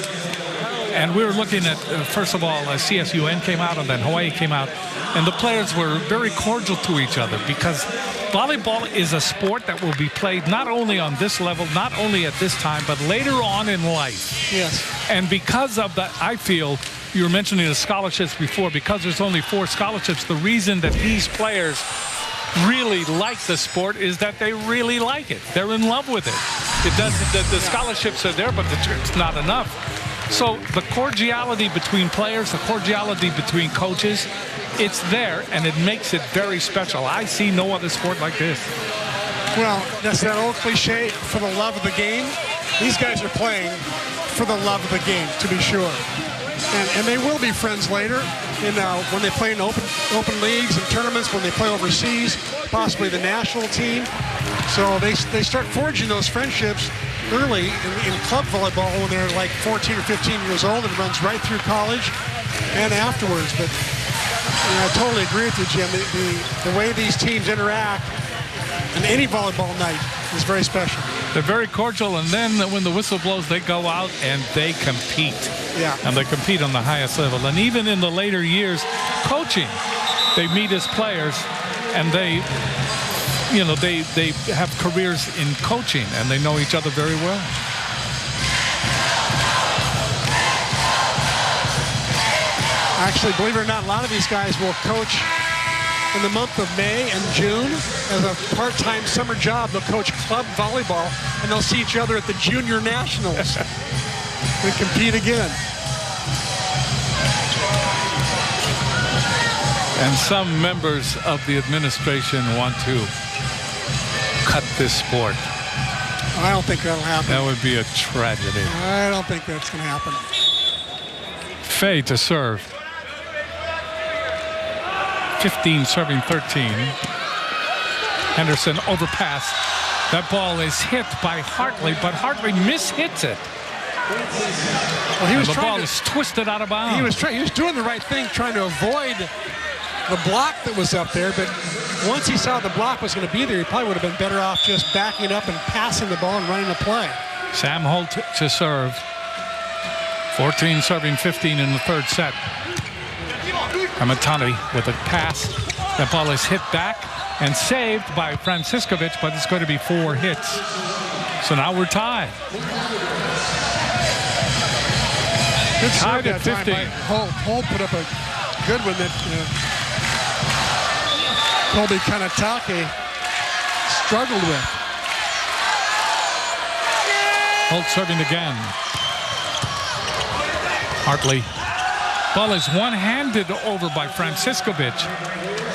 Speaker 1: and we were looking at, first of all, CSUN came out, and then Hawaii came out, and the players were very cordial to each other because volleyball is a sport that will be played not only on this level, not only at this time, but later on in life.
Speaker 2: Yes.
Speaker 1: And because of that, I feel, you were mentioning the scholarships before, because there's only 4 scholarships, the reason that these players really like the sport is that they really like it. They're in love with it. It doesn't, the scholarships are there, but it's not enough. So the cordiality between players, the cordiality between coaches, it's there, and it makes it very special. I see no other sport like this.
Speaker 2: Well, that's that old cliche, for the love of the game. These guys are playing for the love of the game, to be sure. And they will be friends later when they play in open leagues and tournaments, when they play overseas, possibly the national team. So they start forging those friendships early in club volleyball when they're like 14 or 15 years old. It runs right through college and afterwards. But I totally agree with you, Jim. The way these teams interact on any volleyball night is very special.
Speaker 1: They're very cordial, and then when the whistle blows, they go out and they compete.
Speaker 2: Yeah.
Speaker 1: And they compete on the highest level. And even in the later years, coaching, they meet as players, and they have careers in coaching, and they know each other very well.
Speaker 2: Actually, believe it or not, a lot of these guys will coach in the month of May and June as a part-time summer job. They'll coach club volleyball, and they'll see each other at the junior nationals and compete again.
Speaker 1: And some members of the administration want to cut this sport.
Speaker 2: I don't think that'll happen.
Speaker 1: That would be a tragedy.
Speaker 2: I don't think that's going to happen.
Speaker 1: Fay to serve. 15 serving 13. Henderson overpass. That ball is hit by Hartley, but Hartley mishits it.
Speaker 2: Well, he was
Speaker 1: the ball is twisted out of bounds.
Speaker 2: He was doing the right thing, trying to avoid the block that was up there, but once he saw the block was going to be there, he probably would have been better off just backing up and passing the ball and running the play.
Speaker 1: Sam Holt to serve. 14 serving 15 in the third set. Kamatani with a pass. That ball is hit back and saved by Franciscovich, but it's going to be 4 hits. So now we're tied.
Speaker 2: Good
Speaker 1: tied at 15.
Speaker 2: Holt put up a good one that Colby Kanatake struggled with.
Speaker 1: Holt serving again. Hartley. Ball is one-handed over by Franciscovich,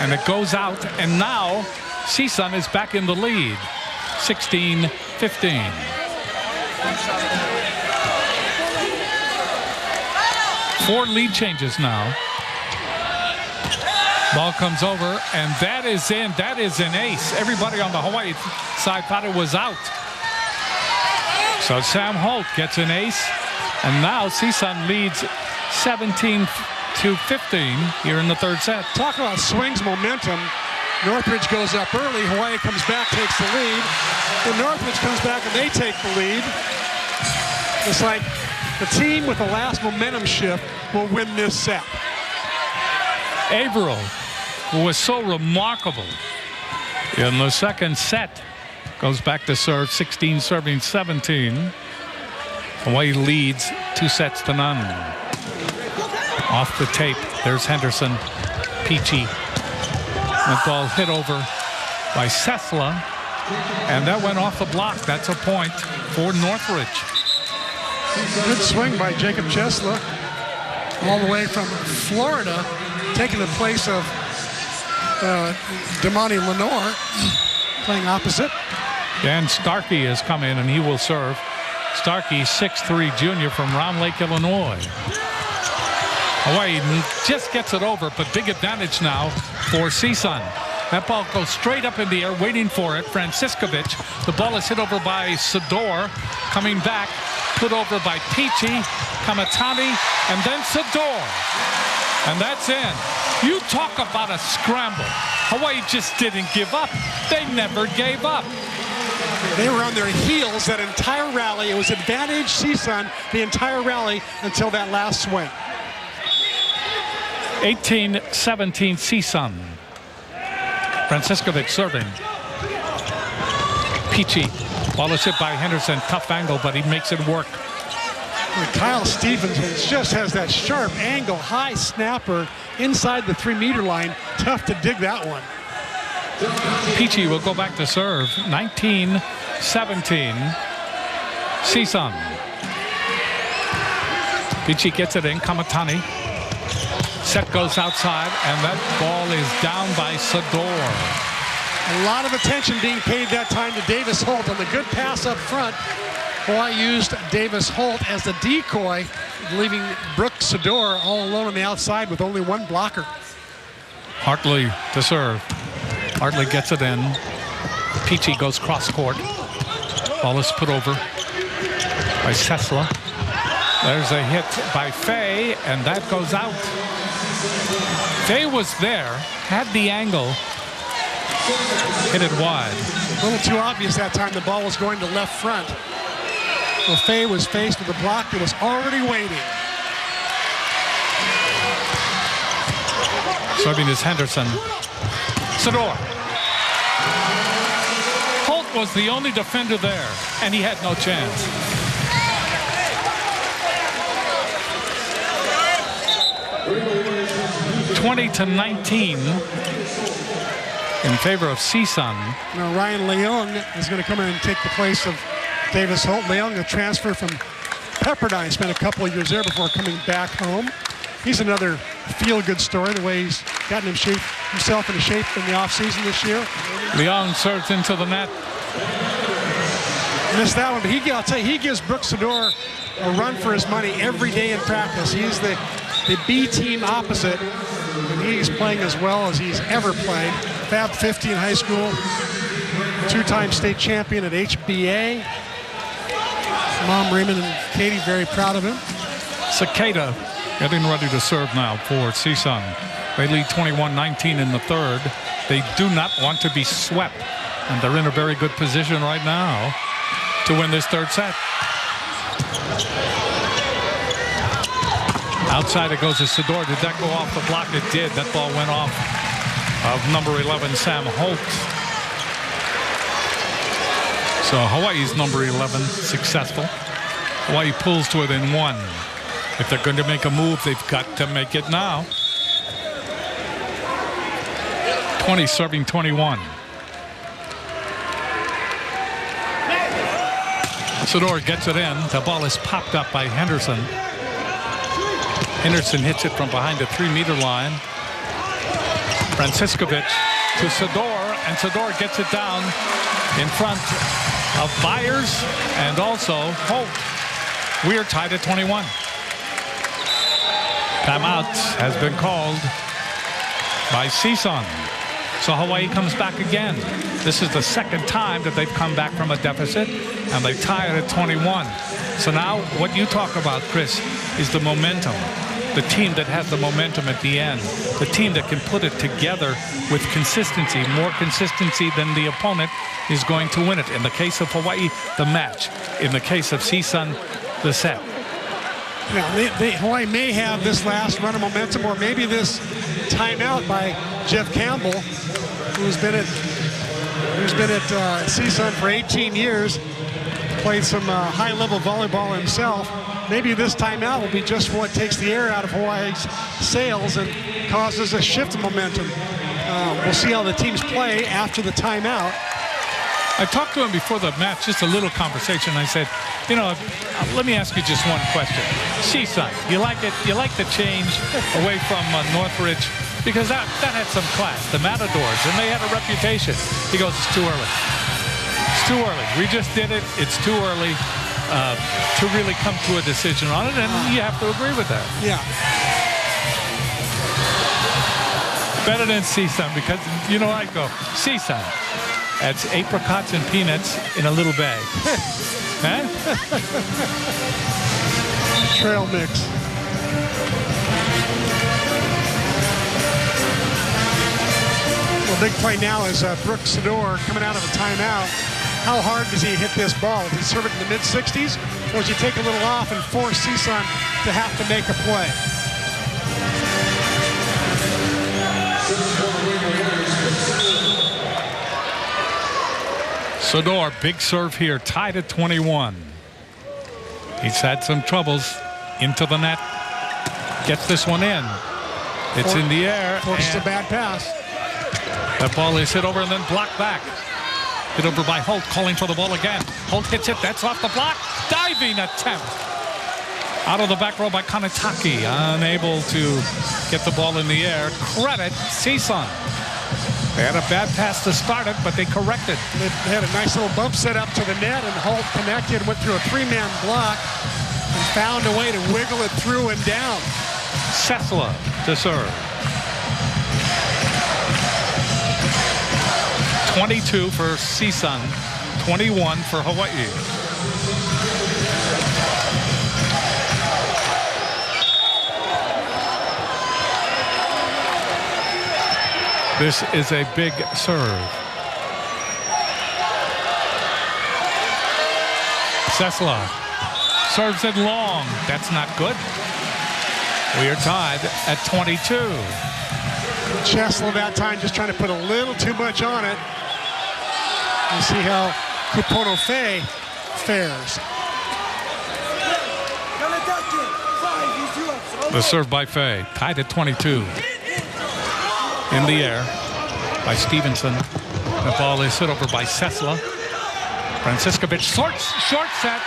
Speaker 1: and it goes out. And now CSUN is back in the lead, 16-15. Four lead changes now. Ball comes over, and that is in. That is an ace. Everybody on the Hawaii side thought it was out. So Sam Holt gets an ace, and now CSUN leads 17-15 here in the third set.
Speaker 2: Talk about swings momentum. Northridge goes up early. Hawaii comes back, takes the lead. Then Northridge comes back, and they take the lead. It's like the team with the last momentum shift will win this set.
Speaker 1: Averill, who was so remarkable in the second set, goes back to serve, 16 serving 17. Hawaii leads 2-0. Off the tape, there's Henderson. Peachy That ball hit over by Sesla, and that went off the block. That's a point for Northridge.
Speaker 2: Good swing by Jacob Chesla, all the way from Florida, taking the place of Damani Lenore, playing opposite.
Speaker 1: Dan Starkey has come in, and he will serve. Starkey, 6'3" junior from Round Lake, Illinois. Hawaii just gets it over, but big advantage now for CSUN. That ball goes straight up in the air, waiting for it. Franciscovich. The ball is hit over by Sador. Coming back, put over by Peachy, Kamatani, and then Sador. And that's in. You talk about a scramble. Hawaii just didn't give up. They never gave up.
Speaker 2: They were on their heels that entire rally. It was advantage CSUN the entire rally until that last swing.
Speaker 1: 18-17 CSUN. Franciscovich serving. Peachy. Ball is hit by Henderson. Tough angle, but he makes it work.
Speaker 2: Kyle Stevenson just has that sharp angle, high snapper inside the 3-meter line. Tough to dig that one.
Speaker 1: Peachy will go back to serve. 19-17 CSUN. Peachy gets it in. Kamatani. Set goes outside, and that ball is down by Sador.
Speaker 2: A lot of attention being paid that time to Davis Holt on the good pass up front. Hawaii used Davis Holt as a decoy, leaving Brooke Sador all alone on the outside with only one blocker.
Speaker 1: Hartley to serve. Hartley gets it in. Peachy goes cross court. Ball is put over by Sesla. There's a hit by Fay, and that goes out. Fay was there, had the angle, hit it wide.
Speaker 2: A little too obvious that time. The ball was going to left front. Well, Fay was faced with a block that was already waiting.
Speaker 1: Serving is Henderson. Sador. Holt was the only defender there, and he had no chance. (20-19) in favor of CSUN.
Speaker 2: Now Ryan Leung is going to come in and take the place of Davis Holt. Leung, a transfer from Pepperdine, spent a couple of years there before coming back home. He's another feel-good story, the way he's gotten himself into shape in the offseason this year.
Speaker 1: Leung serves into the net.
Speaker 2: Missed that one, but I'll tell you, he gives Brooke Sador a run for his money every day in practice. He's the B team opposite, and he's playing as well as he's ever played. Fab 50 in high school, two-time state champion at HBA. Mom Raymond and Katie very proud of him.
Speaker 1: Cicada getting ready to serve now for CSUN. They lead 21-19 in the third. They do not want to be swept, and they're in a very good position right now to win this third set. Outside it goes to Sador. Did that go off the block? It did. That ball went off of number 11, Sam Holt. So Hawaii's number 11 successful. Hawaii pulls to within one. If they're going to make a move, they've got to make it now. 20 serving 21. Sador gets it in. The ball is popped up by Henderson. Henderson hits it from behind the 3-meter line. Franciscovich to Sador, and Sador gets it down in front of Byers and also Holt. We are tied at 21. Timeout has been called by CSUN. So Hawaii comes back again. This is the second time that they've come back from a deficit, and they tie it at 21. So now what you talk about, Chris, is the momentum. The team that has the momentum at the end. The team that can put it together with consistency. More consistency than the opponent is going to win it. In the case of Hawaii, the match. In the case of CSUN, the set.
Speaker 2: Yeah, Hawaii may have this last run of momentum, or maybe this timeout by Jeff Campbell, who's been at CSUN for 18 years, played some high-level volleyball himself. Maybe this timeout will be just what takes the air out of Hawaii's sails and causes a shift in momentum. We'll see how the teams play after the timeout.
Speaker 1: I talked to him before the match, just a little conversation. I said, you know, let me ask you just one question. CSUN, you like it? You like the change away from Northridge? Because that had some class, the Matadors, and they had a reputation. He goes, it's too early. It's too early. We just did it. It's too early to really come to a decision on it, and you have to agree with that.
Speaker 2: Yeah.
Speaker 1: Better than CSUN, because, you know, I go, CSUN. That's apricots and peanuts in a little bag. Huh?
Speaker 2: Trail mix. Well, big play now is Brooks Sador coming out of a timeout. How hard does he hit this ball? Does he serve it in the mid-60s? Or does he take a little off and force CSUN to have to make a play?
Speaker 1: Sador, big serve here, tied at 21. He's had some troubles into the net. Gets this one in. It's in the air.
Speaker 2: Forces a bad pass.
Speaker 1: That ball is hit over and then blocked back. Hit over by Holt, calling for the ball again. Holt hits it, that's off the block. Diving attempt. Out of the back row by Kanataki. Unable to get the ball in the air. Credit CSUN. They had a bad pass to start it, but they corrected.
Speaker 2: They had a nice little bump set up to the net, and Holt connected, went through a three-man block, and found a way to wiggle it through and down.
Speaker 1: Sesla to serve. 22 for CSUN, 21 for Hawaii. This is a big serve. Sesla serves it long. That's not good. We are tied at 22.
Speaker 2: Chesla that time just trying to put a little too much on it. We'll see how Kupono Fei fares.
Speaker 1: The serve by Fei, tied at 22. In the air by Stevenson. The ball is hit over by Sesla. Franciscovich short set,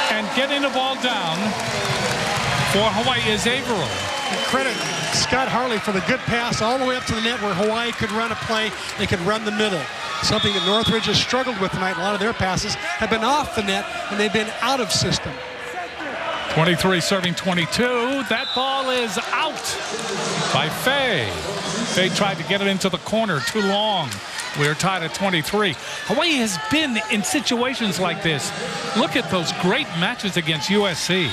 Speaker 1: and getting the ball down for Hawaii is Averill.
Speaker 2: And credit Scott Harley for the good pass all the way up to the net where Hawaii could run a play. They could run the middle. Something that Northridge has struggled with tonight. A lot of their passes have been off the net, and they've been out of system.
Speaker 1: 23 serving 22. That ball is out by Fei. Fei tried to get it into the corner too long. We're tied at 23. Hawaii has been in situations like this. Look at those great matches against USC.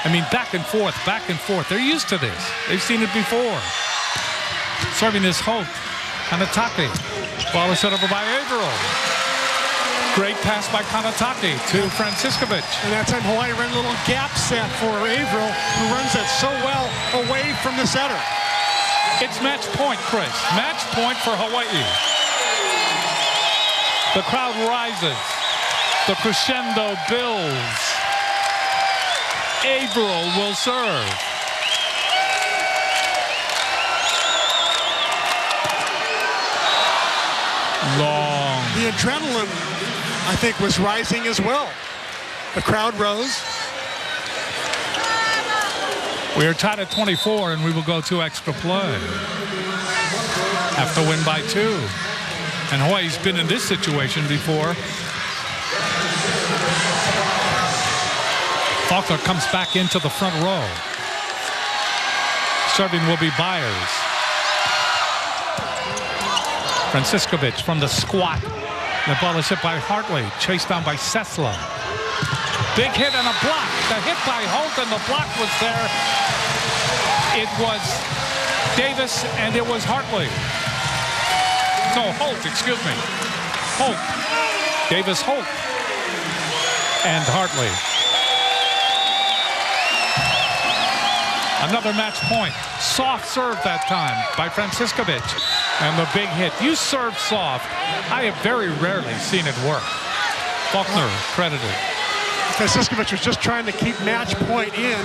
Speaker 1: I mean, back and forth, back and forth. They're used to this. They've seen it before. Serving this Holt. Kanataki. Ball is set over by Averill. Great pass by Kanataki to Franciscovich.
Speaker 2: And that time Hawaii ran a little gap set for Averill, who runs it so well away from the setter.
Speaker 1: It's match point, Chris. Match point for Hawaii. The crowd rises. The crescendo builds. Averill will serve. Long.
Speaker 2: The adrenaline, I think, was rising as well. The crowd rose.
Speaker 1: We are tied at 24, and we will go to extra play. Have to win by 2. And Hawaii's been in this situation before. Faulkner comes back into the front row. Serving will be Byers. Franciscovich from the squat. The ball is hit by Hartley, chased down by Sesla. Big hit and a block. The hit by Holt and the block was there. It was Davis and it was Hartley. No, Holt, excuse me. Holt. Davis Holt. And Hartley. Another match point. Soft serve that time by Franciscovich. And the big hit. You serve soft. I have very rarely seen it work. Faulkner credited.
Speaker 2: Franciscovich was just trying to keep match point in.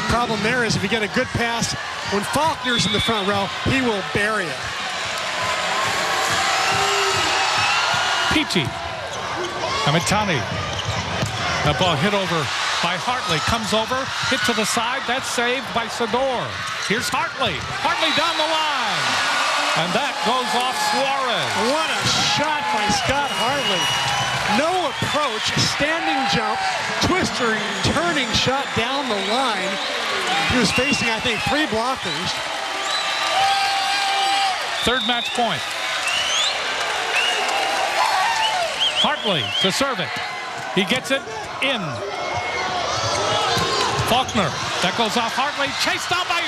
Speaker 2: Problem there is if you get a good pass, when Faulkner's in the front row, he will bury it.
Speaker 1: Peachy. Kamitani. That ball hit over by Hartley. Comes over, hit to the side. That's saved by Sador. Here's Hartley. Hartley down the line. And that goes off Suarez.
Speaker 2: What a shot by Scott Hartley. No approach, standing jump, twister, turning shot down the line. He was facing, I think, 3 blockers.
Speaker 1: Third match point. Hartley to serve it. He gets it in. Faulkner. That goes off Hartley. Chased down by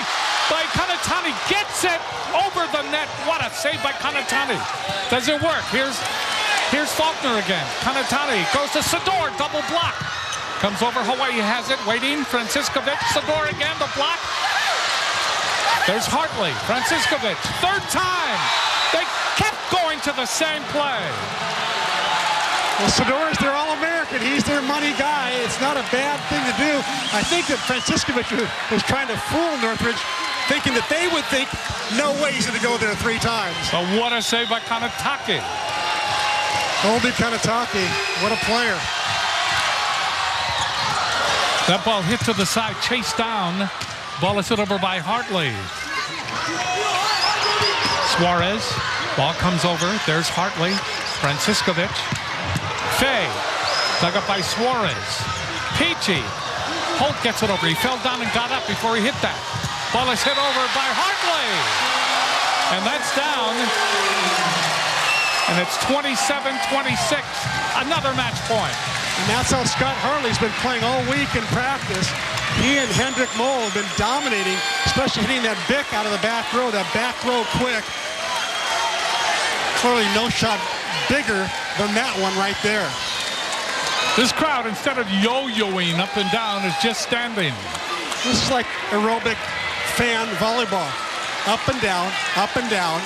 Speaker 1: Kamitani. Gets it over the net. What a save by Kamitani. Does it work? Here's Faulkner again. Kamitani goes to Sador. Double block. Comes over. Hawaii has it. Waiting. Franciscovic. Sador again. The block. There's Hartley. Franciscovic. Third time. They kept going to the same play.
Speaker 2: Well, Sador is their All-American. He's their money guy. It's not a bad thing to do. I think that Franciscovic was trying to fool Northridge, thinking that they would think, no way he's going to go there 3 times.
Speaker 1: But what a save by Kanatake.
Speaker 2: Oldie Kanatake, what a player.
Speaker 1: That ball hit to the side, chased down. Ball is hit over by Hartley. Suarez, ball comes over. There's Hartley. Franciscovic. Fay, dug up by Suarez. Peachy. Holt gets it over. He fell down and got up before he hit that. Ball is hit over by Hartley. And that's down. And it's 27-26. Another match point.
Speaker 2: And that's how Scott Hartley's been playing all week in practice. He and Hendrik Moll have been dominating, especially hitting that Bick out of the back row, quick. Clearly no shot bigger than that one right there.
Speaker 1: This crowd, instead of yo-yoing up and down, is just standing.
Speaker 2: This is like aerobic fan volleyball. Up and down, up and down.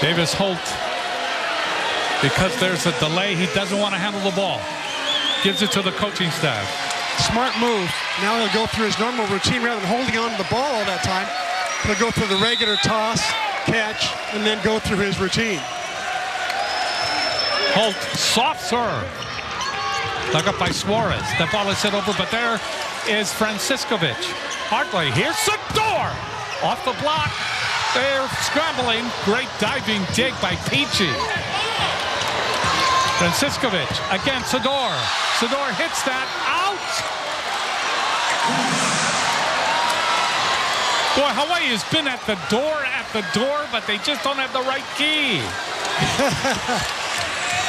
Speaker 1: Davis Holt, because there's a delay, he doesn't want to handle the ball. Gives it to the coaching staff.
Speaker 2: Smart move. Now he'll go through his normal routine rather than holding on to the ball all that time. He'll go through the regular toss, catch, and then go through his routine.
Speaker 1: Holt, soft serve. Dug up by Suarez. That ball is hit over, but there is Franciscovic. Hartley, here's Sador. Off the block. They're scrambling. Great diving dig by Peachy. Franciscovic, again, Sador. Sador hits that, out! Boy, Hawaii has been at the door, but they just don't have the right key.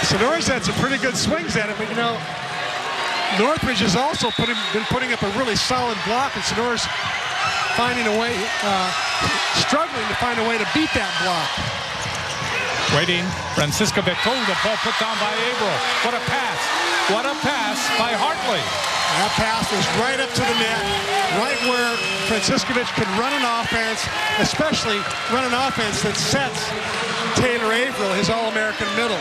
Speaker 2: Sador's had some pretty good swings at it, but you know, Northridge has also been putting up a really solid block, and Sador's finding a way, struggling to find a way to beat that block.
Speaker 1: Waiting, Franciscovic, the ball put down by Averill. What a pass. What a pass by Hartley.
Speaker 2: That pass was right up to the net, right where Franciscovic could run an offense, especially run an offense that sets Taylor Averill, his All-American middle.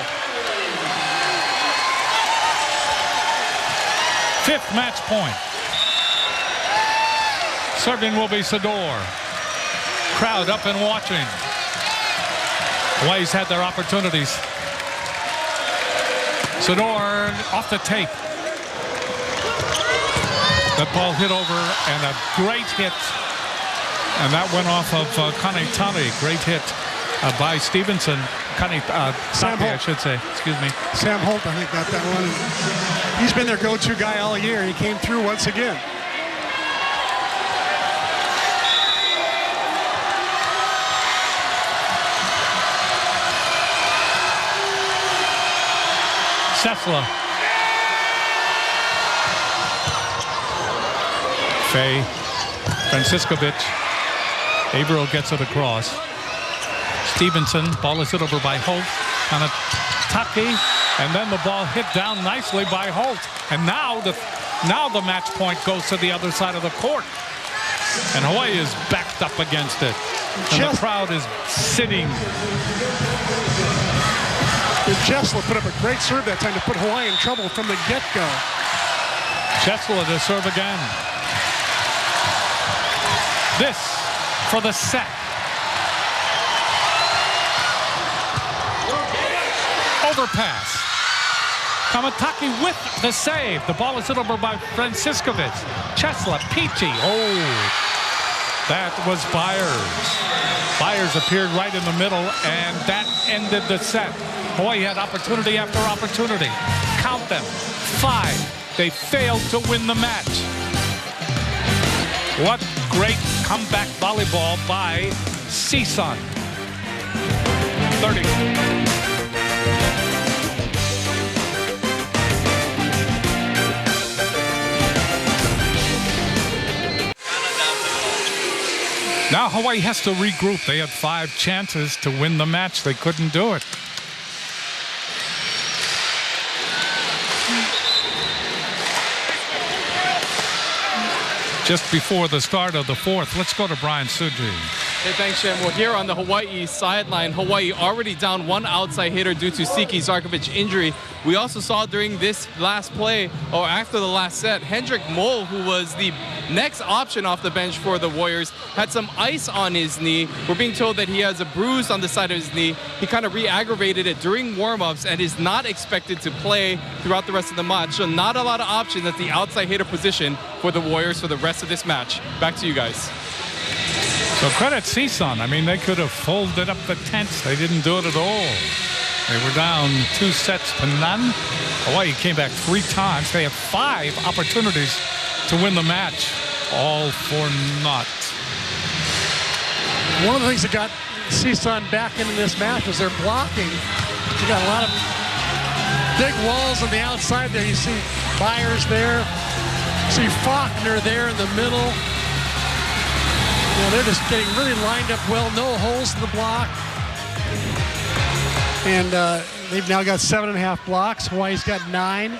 Speaker 1: Fifth match point. Serving will be Sador. Crowd up and watching. Hawaii's had their opportunities. Sador off the tape. That ball hit over, and a great hit. And that went off of Kanetani. Great hit by Stevenson.
Speaker 2: Sam Holt,
Speaker 1: I should say. Excuse me.
Speaker 2: Sam Holt, I think, got that one. He's been their go-to guy all year. He came through once again.
Speaker 1: Sessler. Fay. Franciscovic. Averill gets it across. Stevenson. Ball is hit over by Holt. Kanatake. And then the ball hit down nicely by Holt. And now the match point goes to the other side of the court. And Hawaii is backed up against it. And the crowd is sitting.
Speaker 2: Chesler put up a great serve that time to put Hawaii in trouble from the get-go.
Speaker 1: Chesler to serve again. This for the set. Overpass. Kamataki with the save. The ball is hit over by Franciscovich. Chesla, Peachy. Oh, that was Byers. Byers appeared right in the middle, and that ended the set. Hawaii had opportunity after opportunity. Count them. 5. They failed to win the match. What great comeback volleyball by CSUN. 30. Now Hawaii has to regroup. They had 5 chances to win the match. They couldn't do it. Just before the start of the 4th, let's go to Brian Suji.
Speaker 4: Hey, thanks, Shem. Well, here on the Hawaii sideline, Hawaii already down 1 outside hitter due to Siki Zarkovic's injury. We also saw during this last play, or after the last set, Hendrik Moll, who was the next option off the bench for the Warriors, had some ice on his knee. We're being told that he has a bruise on the side of his knee. He kind of re-aggravated it during warm-ups and is not expected to play throughout the rest of the match. So not a lot of options at the outside hitter position for the Warriors for the rest of this match. Back to you guys.
Speaker 1: So credit CSUN. I mean, they could have folded up the tents. They didn't do it at all. They were down 2 sets to none. Hawaii came back 3 times. They have 5 opportunities to win the match, all for naught.
Speaker 2: One of the things that got CSUN back into this match was their blocking. You got a lot of big walls on the outside there. You see Byers there. You see Faulkner there in the middle. You know, they're just getting really lined up well. No holes in the block. And they've now got 7.5 blocks. Hawaii's got 9.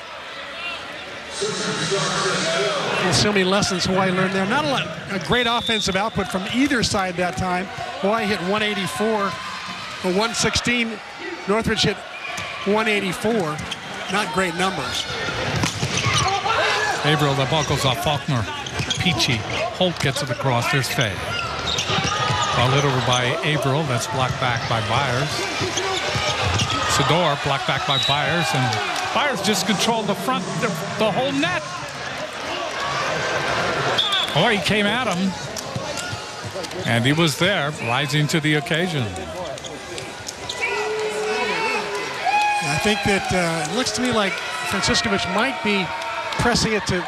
Speaker 2: And so many lessons Hawaii learned there. Not a great offensive output from either side that time. Hawaii hit 184 or 116. Northridge hit 184. Not great numbers.
Speaker 1: Averill, the ball goes off Faulkner. Peachy. Holt gets it across. There's Fay. Ball hit over by Averill. That's blocked back by Byers. Sador blocked back by Byers, and Byers just controlled the front, the whole net. Hawaii came at him, and he was there, rising to the occasion.
Speaker 2: I think that it looks to me like Franciscovich might be pressing it to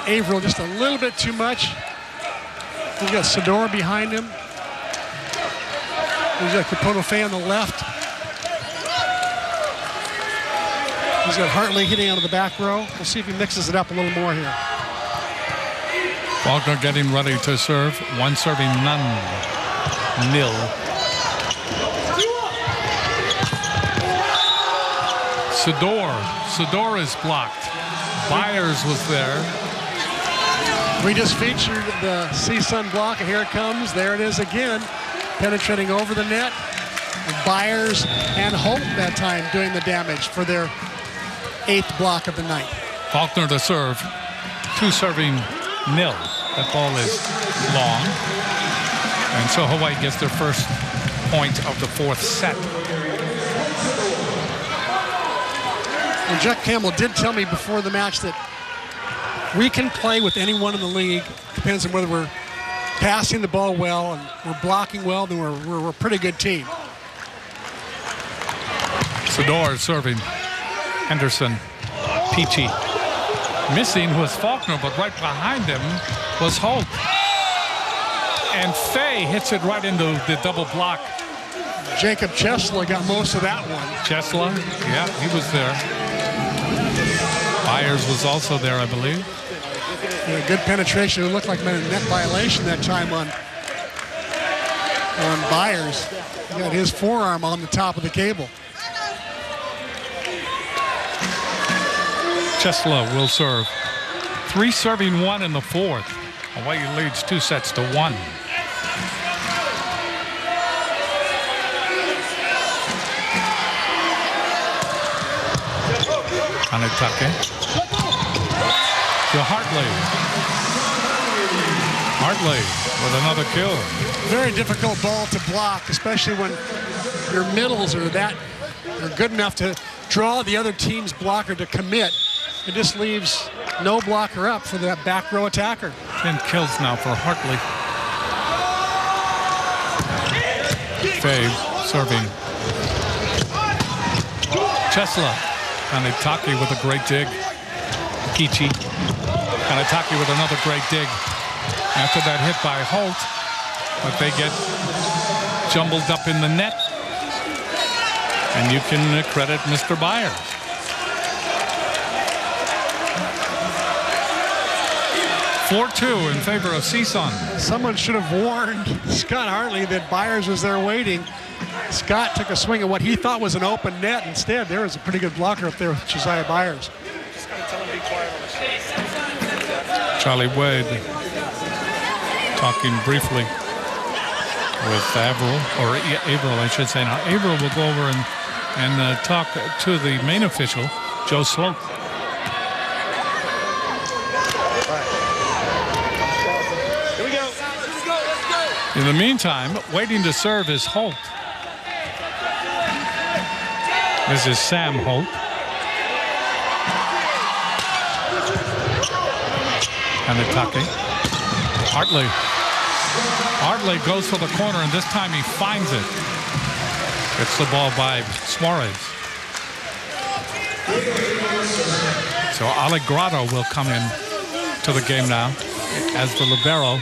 Speaker 2: Averill just a little bit too much. He's got Sador behind him. He's got Capono Fay on the left. He's got Hartley hitting out of the back row. We'll see if he mixes it up a little more here.
Speaker 1: Faulkner getting ready to serve. 1 serving, none. Nil. Sador is blocked. Byers was there.
Speaker 2: We just featured the CSUN block, and here it comes. There it is again, penetrating over the net. And Byers and Holt that time doing the damage for their 8th block of the night.
Speaker 1: Faulkner to serve. 2 serving, nil. That ball is long. And so Hawaii gets their first point of the 4th set.
Speaker 2: And Jack Campbell did tell me before the match that we can play with anyone in the league. Depends on whether we're passing the ball well and we're blocking well, then we're a pretty good team.
Speaker 1: Sador serving. Henderson. Peachy. Missing was Faulkner, but right behind him was Holt. And Fay hits it right into the double block.
Speaker 2: Jacob Chesla got most of that one.
Speaker 1: Chesla, yeah, he was there. Byers was also there, I believe.
Speaker 2: And a good penetration. It looked like a net violation that time on Byers. He got his forearm on the top of the cable.
Speaker 1: Chesla will serve. 3 serving, 1 in the 4th. Hawaii leads 2 sets to 1. Anitake to Hartley. Hartley with another kill.
Speaker 2: Very difficult ball to block, especially when your middles are good enough to draw the other team's blocker to commit. It just leaves no blocker up for that back row attacker.
Speaker 1: 10 kills now for Hartley. Fave serving. Chesla. Kanetake with a great dig. Kichi. Kanetake with another great dig. After that hit by Holt, but they get jumbled up in the net. And you can credit Mr. Byers. (4-2) in favor of CSUN.
Speaker 2: Someone should have warned Scott Hartley that Byers was there waiting. Scott took a swing at what he thought was an open net. Instead, there was a pretty good blocker up there with Josiah Byers.
Speaker 1: Charlie Wade talking briefly with Averill, or Averill, I should say. Now, Averill will go over and talk to the main official, Joe Sloat.
Speaker 5: Here we go. Let's go.
Speaker 1: In the meantime, waiting to serve is Holt. This is Sam Holt. Kanetake. Hartley goes for the corner, and this time he finds it. Gets the ball by Suarez. So Allegrado will come in to the game now as the libero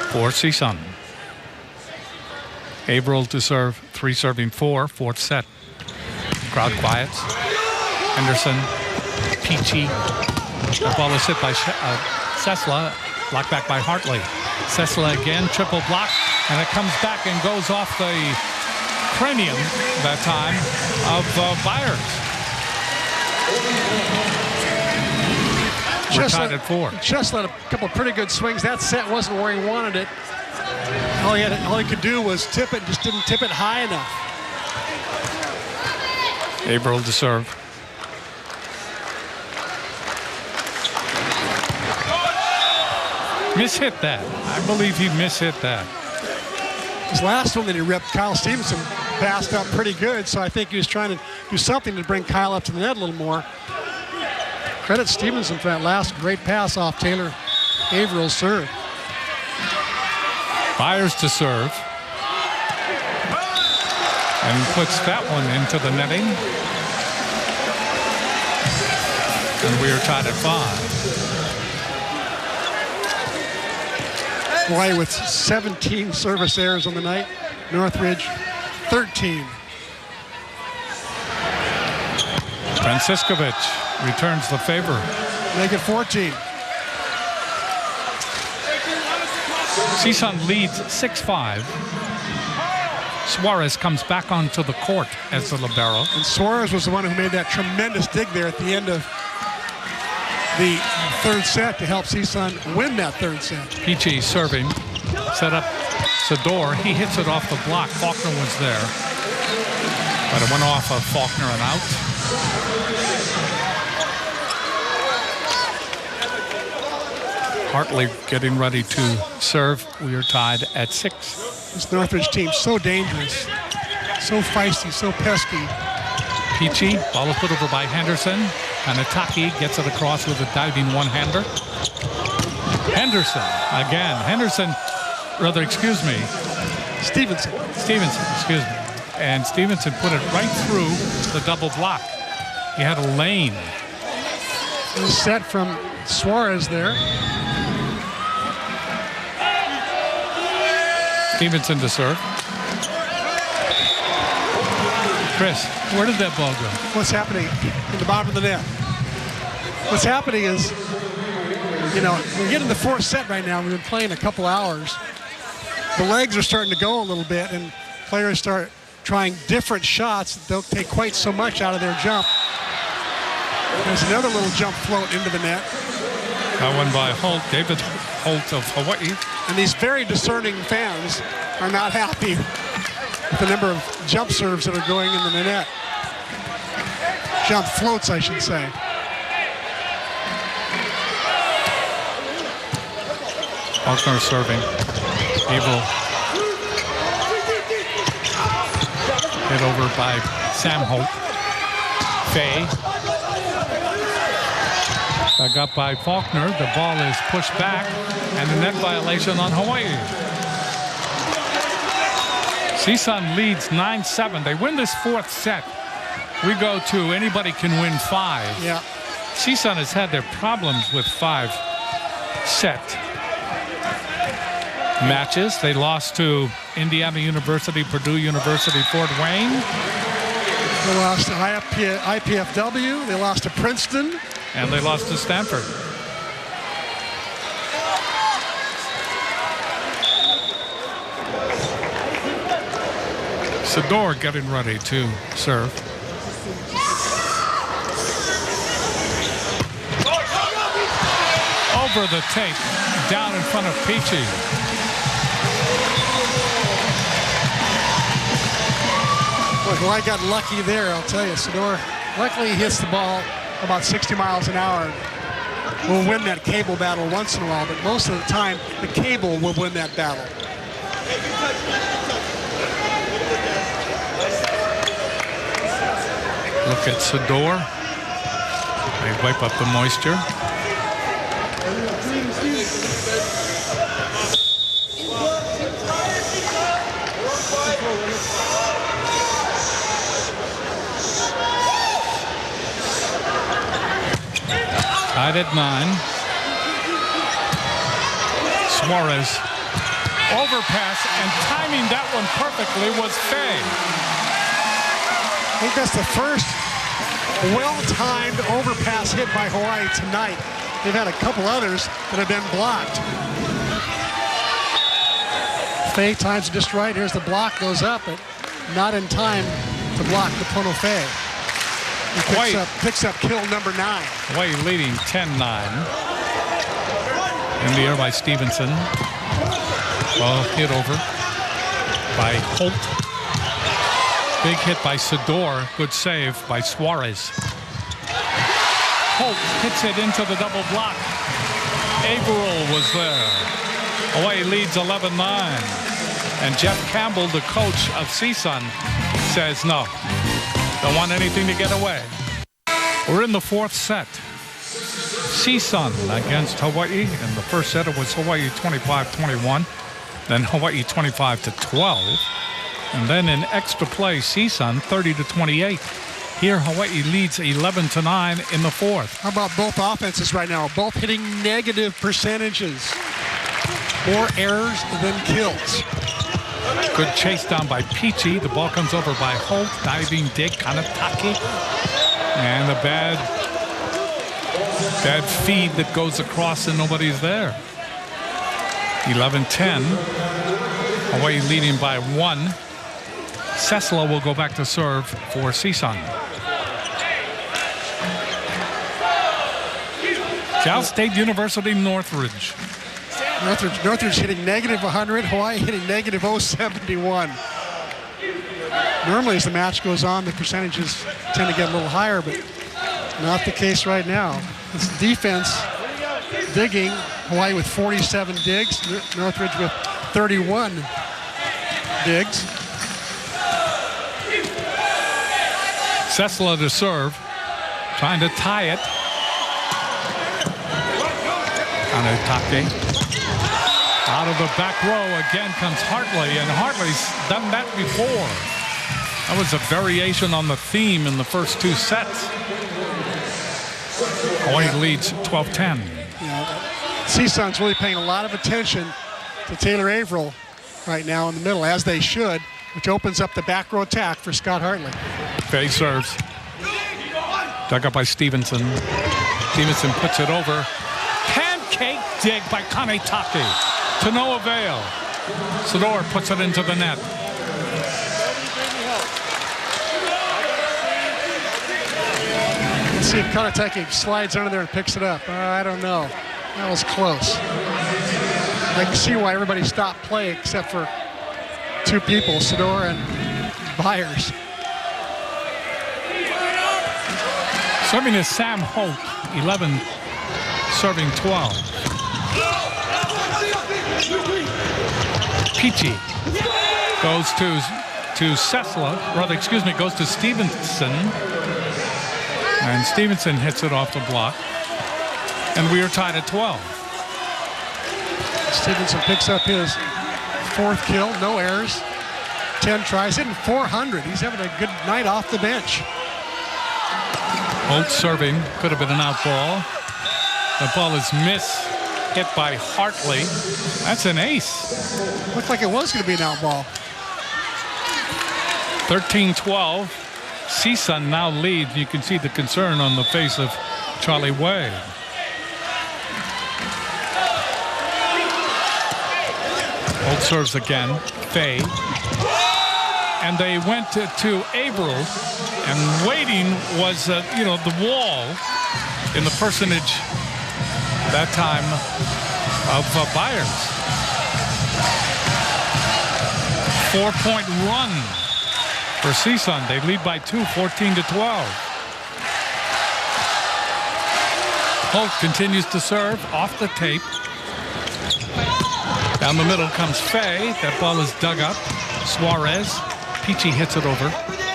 Speaker 1: for CSUN. Averill to serve, 3 serving 4, fourth set. Crowd quiets. Henderson, Peachy. The ball is hit by Sesla, blocked back by Hartley. Sesla again, triple block, and it comes back and goes off the cranium that time of Byers. We're tied at 4.
Speaker 2: Just let a couple of pretty good swings. That set wasn't where he wanted it. All he could do was tip it, just didn't tip it high enough.
Speaker 1: Averill to serve. Mishit that. I believe he mishit that.
Speaker 2: His last one that he ripped, Kyle Stevenson passed up pretty good, so I think he was trying to do something to bring Kyle up to the net a little more. Credit Stevenson for that last great pass off Taylor Averill's serve.
Speaker 1: Byers to serve. And puts that one into the netting. And we are tied at 5.
Speaker 2: Hawaii with 17 service errors on the night. Northridge, 13.
Speaker 1: Franciscovich returns the favor.
Speaker 2: Make it 14.
Speaker 1: CSUN leads 6-5. Suarez comes back onto the court as the libero.
Speaker 2: And Suarez was the one who made that tremendous dig there at the end of the third set to help CSUN win that third set.
Speaker 1: Peachy serving, set up Sador. He hits it off the block. Faulkner was there, but it went off of Faulkner and out. Hartley getting ready to serve. We are tied at 6.
Speaker 2: This Northridge team so dangerous, so feisty, so pesky.
Speaker 1: Peachy, ball is put over by Henderson. Kanetake gets it across with a diving one-hander. Henderson again. Stevenson, excuse me. And Stevenson put it right through the double block. He had a lane.
Speaker 2: It was set from Suarez there.
Speaker 1: Stevenson to serve. Chris, where did that ball go?
Speaker 2: What's happening in the bottom of the net? What's happening is, we're getting the fourth set right now. We've been playing a couple hours. The legs are starting to go a little bit, and players start trying different shots that don't take quite so much out of their jump. There's another little jump float into the net.
Speaker 1: That one by Holt, David Holt of Hawaii.
Speaker 2: And these very discerning fans are not happy with the number of jump serves that are going into the net. Jump floats, I should say.
Speaker 1: Faulkner serving. Averill hit over by Sam Holt. Fay. Dug up by Faulkner. The ball is pushed back, and a net violation on Hawaii. CSUN leads 9-7. They win this fourth set. We go to anybody can win 5.
Speaker 2: Yeah.
Speaker 1: CSUN has had their problems with 5 set matches. They lost to Indiana University, Purdue University, Fort Wayne.
Speaker 2: They lost to IPFW. They lost to Princeton.
Speaker 1: And they lost to Stanford. Sador getting ready to serve. Over the tape, down in front of Peachy.
Speaker 2: Well, I got lucky there, I'll tell you. Sador, luckily he hits the ball about 60 miles an hour. We'll win that cable battle once in a while, but most of the time, the cable will win that battle.
Speaker 1: Look at Sador. They wipe up the moisture. Tied at 9. Suarez. Overpass, and timing that one perfectly was Fay.
Speaker 2: I think that's the first well-timed overpass hit by Hawaii tonight. They've had a couple others that have been blocked. Fay times it just right. Here's the block, goes up, but not in time to block the Pono Fay. He picks up kill number 9.
Speaker 1: Hawaii leading 10-9. In the air by Stevenson. Ball hit over by Holt. Big hit by Sador. Good save by Suarez. Holt hits it into the double block. Averill was there. Hawaii leads 11-9. And Jeff Campbell, the coach of CSUN, says no. Don't want anything to get away. We're in the fourth set. CSUN against Hawaii. In the first set, it was Hawaii 25-21. Then Hawaii 25-12. And then in extra play, CSUN 30-28. Here, Hawaii leads 11-9 in the fourth.
Speaker 2: How about both offenses right now? Both hitting negative percentages. More errors than kills.
Speaker 1: Good chase down by Peachy. The ball comes over by Holt. Diving dig, Kanataki. And a bad feed that goes across and nobody's there. 11-10. Hawaii leading by 1. Sesla will go back to serve for CSUN. Cal State University, Northridge.
Speaker 2: Northridge hitting negative 100. Hawaii hitting negative 071. Normally, as the match goes on, the percentages tend to get a little higher, but not the case right now. It's defense digging. Hawaii with 47 digs. Northridge with 31 digs.
Speaker 1: Sesla to serve. Trying to tie it. Kanatake. Out of the back row again comes Hartley, and Hartley's done that before. That was a variation on the theme in the first 2 sets. Hawaii leads 12-10.
Speaker 2: CSUN's really paying a lot of attention to Taylor Averill right now in the middle, as they should, which opens up the back row attack for Scott Hartley.
Speaker 1: Fay serves. Dug up by Stevenson. Stevenson puts it over. Pancake dig by Kanatake. To no avail. Sador puts it into the net.
Speaker 2: Let's see if Kanatake slides under there and picks it up. I don't know. That was close. I can see why everybody stopped play except for 2 people, Sador and Byers.
Speaker 1: Serving is Sam Holt, 11, serving 12. Peachy goes to Sessler, rather, excuse me, goes to Stevenson. And Stevenson hits it off the block. And we are tied at 12.
Speaker 2: Stevenson picks up his 4th kill, no errors, 10 tries, hitting 400. He's having a good night off the bench.
Speaker 1: Holt serving, could have been an out ball. The ball is missed, hit by Hartley. That's an ace.
Speaker 2: Looked like it was going to be an out ball.
Speaker 1: 13-12. CSUN now leads. You can see the concern on the face of Charlie Way. Holt serves again. Fay. And they went to Averill, and waiting was, the wall in the personage that time of Byers. 4-point run for CSUN. They lead by 2, 14-12. Holt continues to serve off the tape. Down the middle comes Fay. That ball is dug up. Suarez. Peachy hits it over.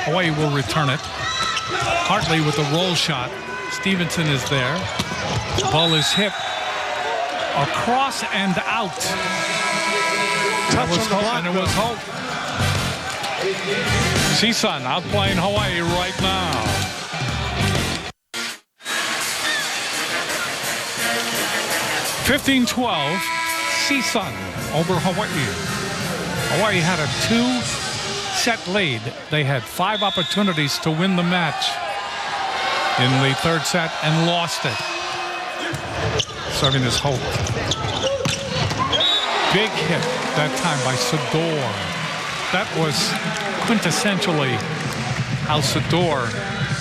Speaker 1: Hawaii will return it. Hartley with a roll shot. Stevenson is there. The ball is hit across and out.
Speaker 2: Touch on the block,
Speaker 1: and it was Holt. CSUN outplaying Hawaii right now. (15-12). CSUN over Hawaii. Hawaii had a 2-set lead. They had 5 opportunities to win the match in the 3rd set and lost it. Serving is Holt. Big hit that time by Sador. That was quintessentially how Sador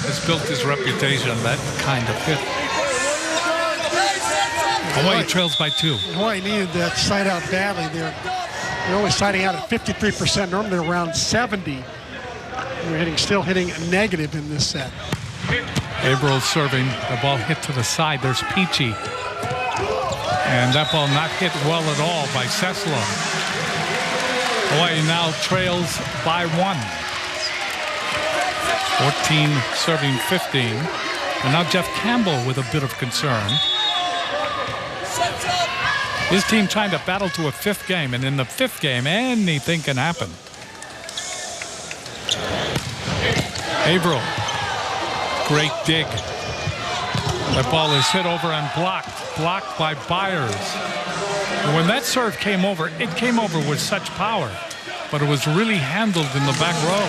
Speaker 1: has built his reputation, that kind of hit. Hawaii trails by 2.
Speaker 2: Hawaii needed that side out badly. They're only siding out at 53%. Normally they're around 70. They're still hitting a negative in this set.
Speaker 1: Averill serving. The ball hit to the side. There's Peachy. And that ball not hit well at all by Sessler. Hawaii now trails by 1. 14 serving 15. And now Jeff Campbell with a bit of concern. His team trying to battle to a 5th game, and in the 5th game, anything can happen. Averill, great dig. That ball is hit over and blocked by Byers. And when that serve came over, it came over with such power, but it was really handled in the back row.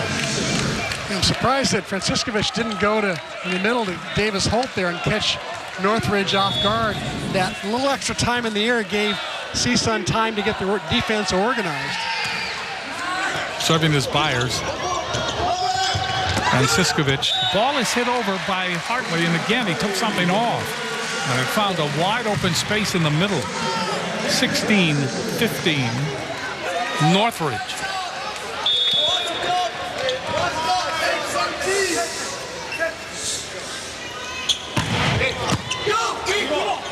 Speaker 2: I'm surprised that Franciscovich didn't go in the middle to Davis Holt there and catch Northridge off guard. That little extra time in the air gave CSUN time to get the defense organized.
Speaker 1: Serving is Byers. Franciscovich. The ball is hit over by Hartley, and again, he took something off. And it found a wide open space in the middle. 16-15, Northridge.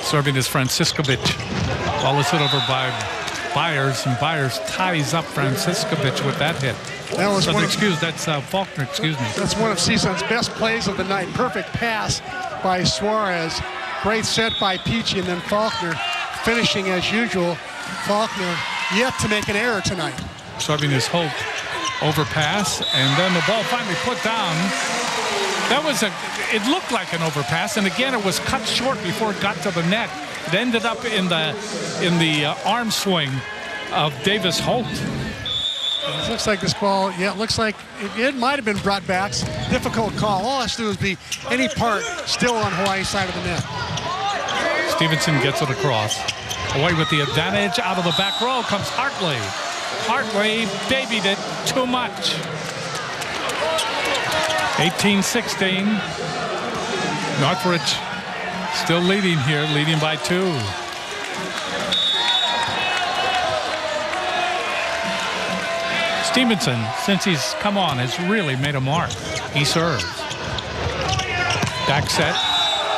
Speaker 1: Serving is Franciscovich. Ball is hit over by Byers, and Byers ties up Franciscovich with that hit.
Speaker 2: That was
Speaker 1: that's Faulkner, excuse me.
Speaker 2: That's one of CSUN's best plays of the night. Perfect pass by Suarez. Great set by Peachy, and then Faulkner finishing as usual. Faulkner yet to make an error tonight.
Speaker 1: Serving is Holt. Overpass, and then the ball finally put down. It looked like an overpass, and again, it was cut short before it got to the net. It ended up in the arm swing of Davis Holt.
Speaker 2: It looks like this ball, it looks like it might have been brought back. Difficult call. All it has to do is be any part still on Hawaii's side of the net.
Speaker 1: Stevenson gets it across. Hawaii with the advantage. Out of the back row comes Hartley. Hartley babied it too much. 18-16. Northridge still leading here, leading by 2. Stevenson, since he's come on, has really made a mark. He serves. Back set.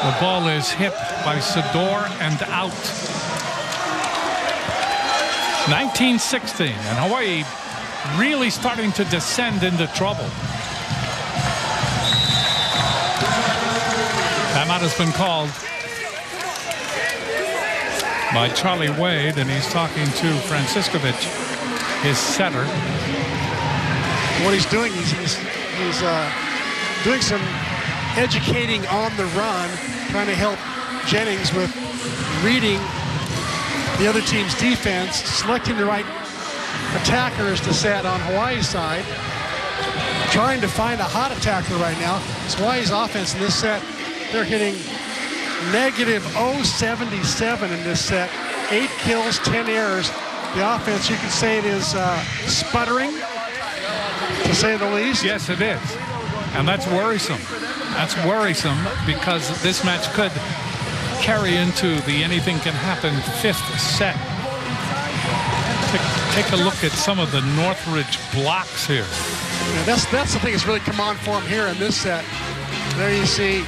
Speaker 1: The ball is hit by Sador and out. 19-16, and Hawaii really starting to descend into trouble. Timeout has been called by Charlie Wade, and he's talking to Franciscovich, his setter.
Speaker 2: What he's doing, he's doing some educating on the run, trying to help Jennings with reading the other team's defense, selecting the right attackers to set on Hawaii's side, trying to find a hot attacker right now. It's Hawaii's offense in this set. They're hitting negative .077 in this set. 8 kills, 10 errors. The offense, you can say it is sputtering, to say the least.
Speaker 1: Yes, it is. And that's worrisome. That's worrisome because this match could carry into the anything can happen 5th set. Take a look at some of the Northridge blocks here.
Speaker 2: Yeah, that's the thing that's really come on for him here in this set. There you see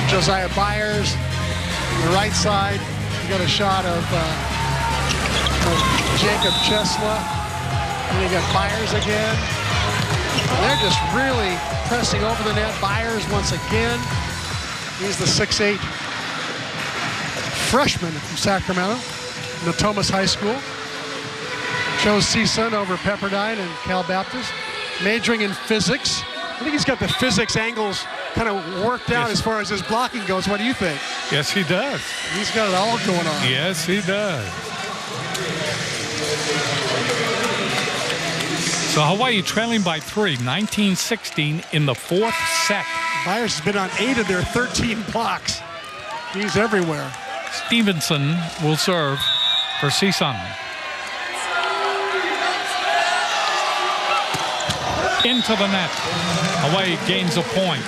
Speaker 2: Josiah Byers on the right side. You got a shot of Jacob Chesla. And you got Byers again. They're just really pressing over the net. Byers once again. He's the 6'8" freshman from Sacramento, Natomas High School. Chose CSUN over Pepperdine and Cal Baptist. Majoring in physics. I think he's got the physics angles kind of worked out as far as his blocking goes. What do you think?
Speaker 1: Yes, he does.
Speaker 2: He's got it all going on.
Speaker 1: Yes, he does. So Hawaii trailing by 3, 19-16 in the 4th set.
Speaker 2: Byers has been on 8 of their 13 blocks. He's everywhere.
Speaker 1: Stevenson will serve for CSUN. Into the net. Hawaii gains a point.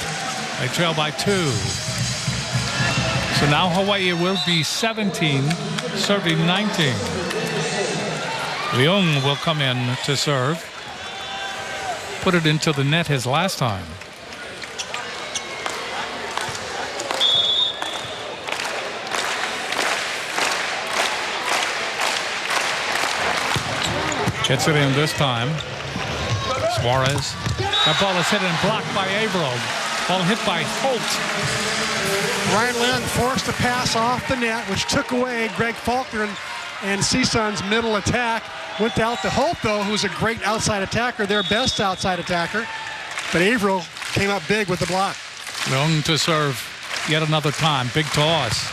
Speaker 1: They trail by 2. So now Hawaii will be 17, serving 19. Leung will come in to serve. Put it into the net his last time. Gets it in this time. Suarez. That ball is hit and blocked by Averill. Ball hit by Holt.
Speaker 2: Ryan Lynn forced a pass off the net, which took away Greg Faulkner and CSUN's middle attack. Went out to Holt, though, who's a great outside attacker, their best outside attacker. But Averill came up big with the block.
Speaker 1: Leung to serve yet another time. Big toss.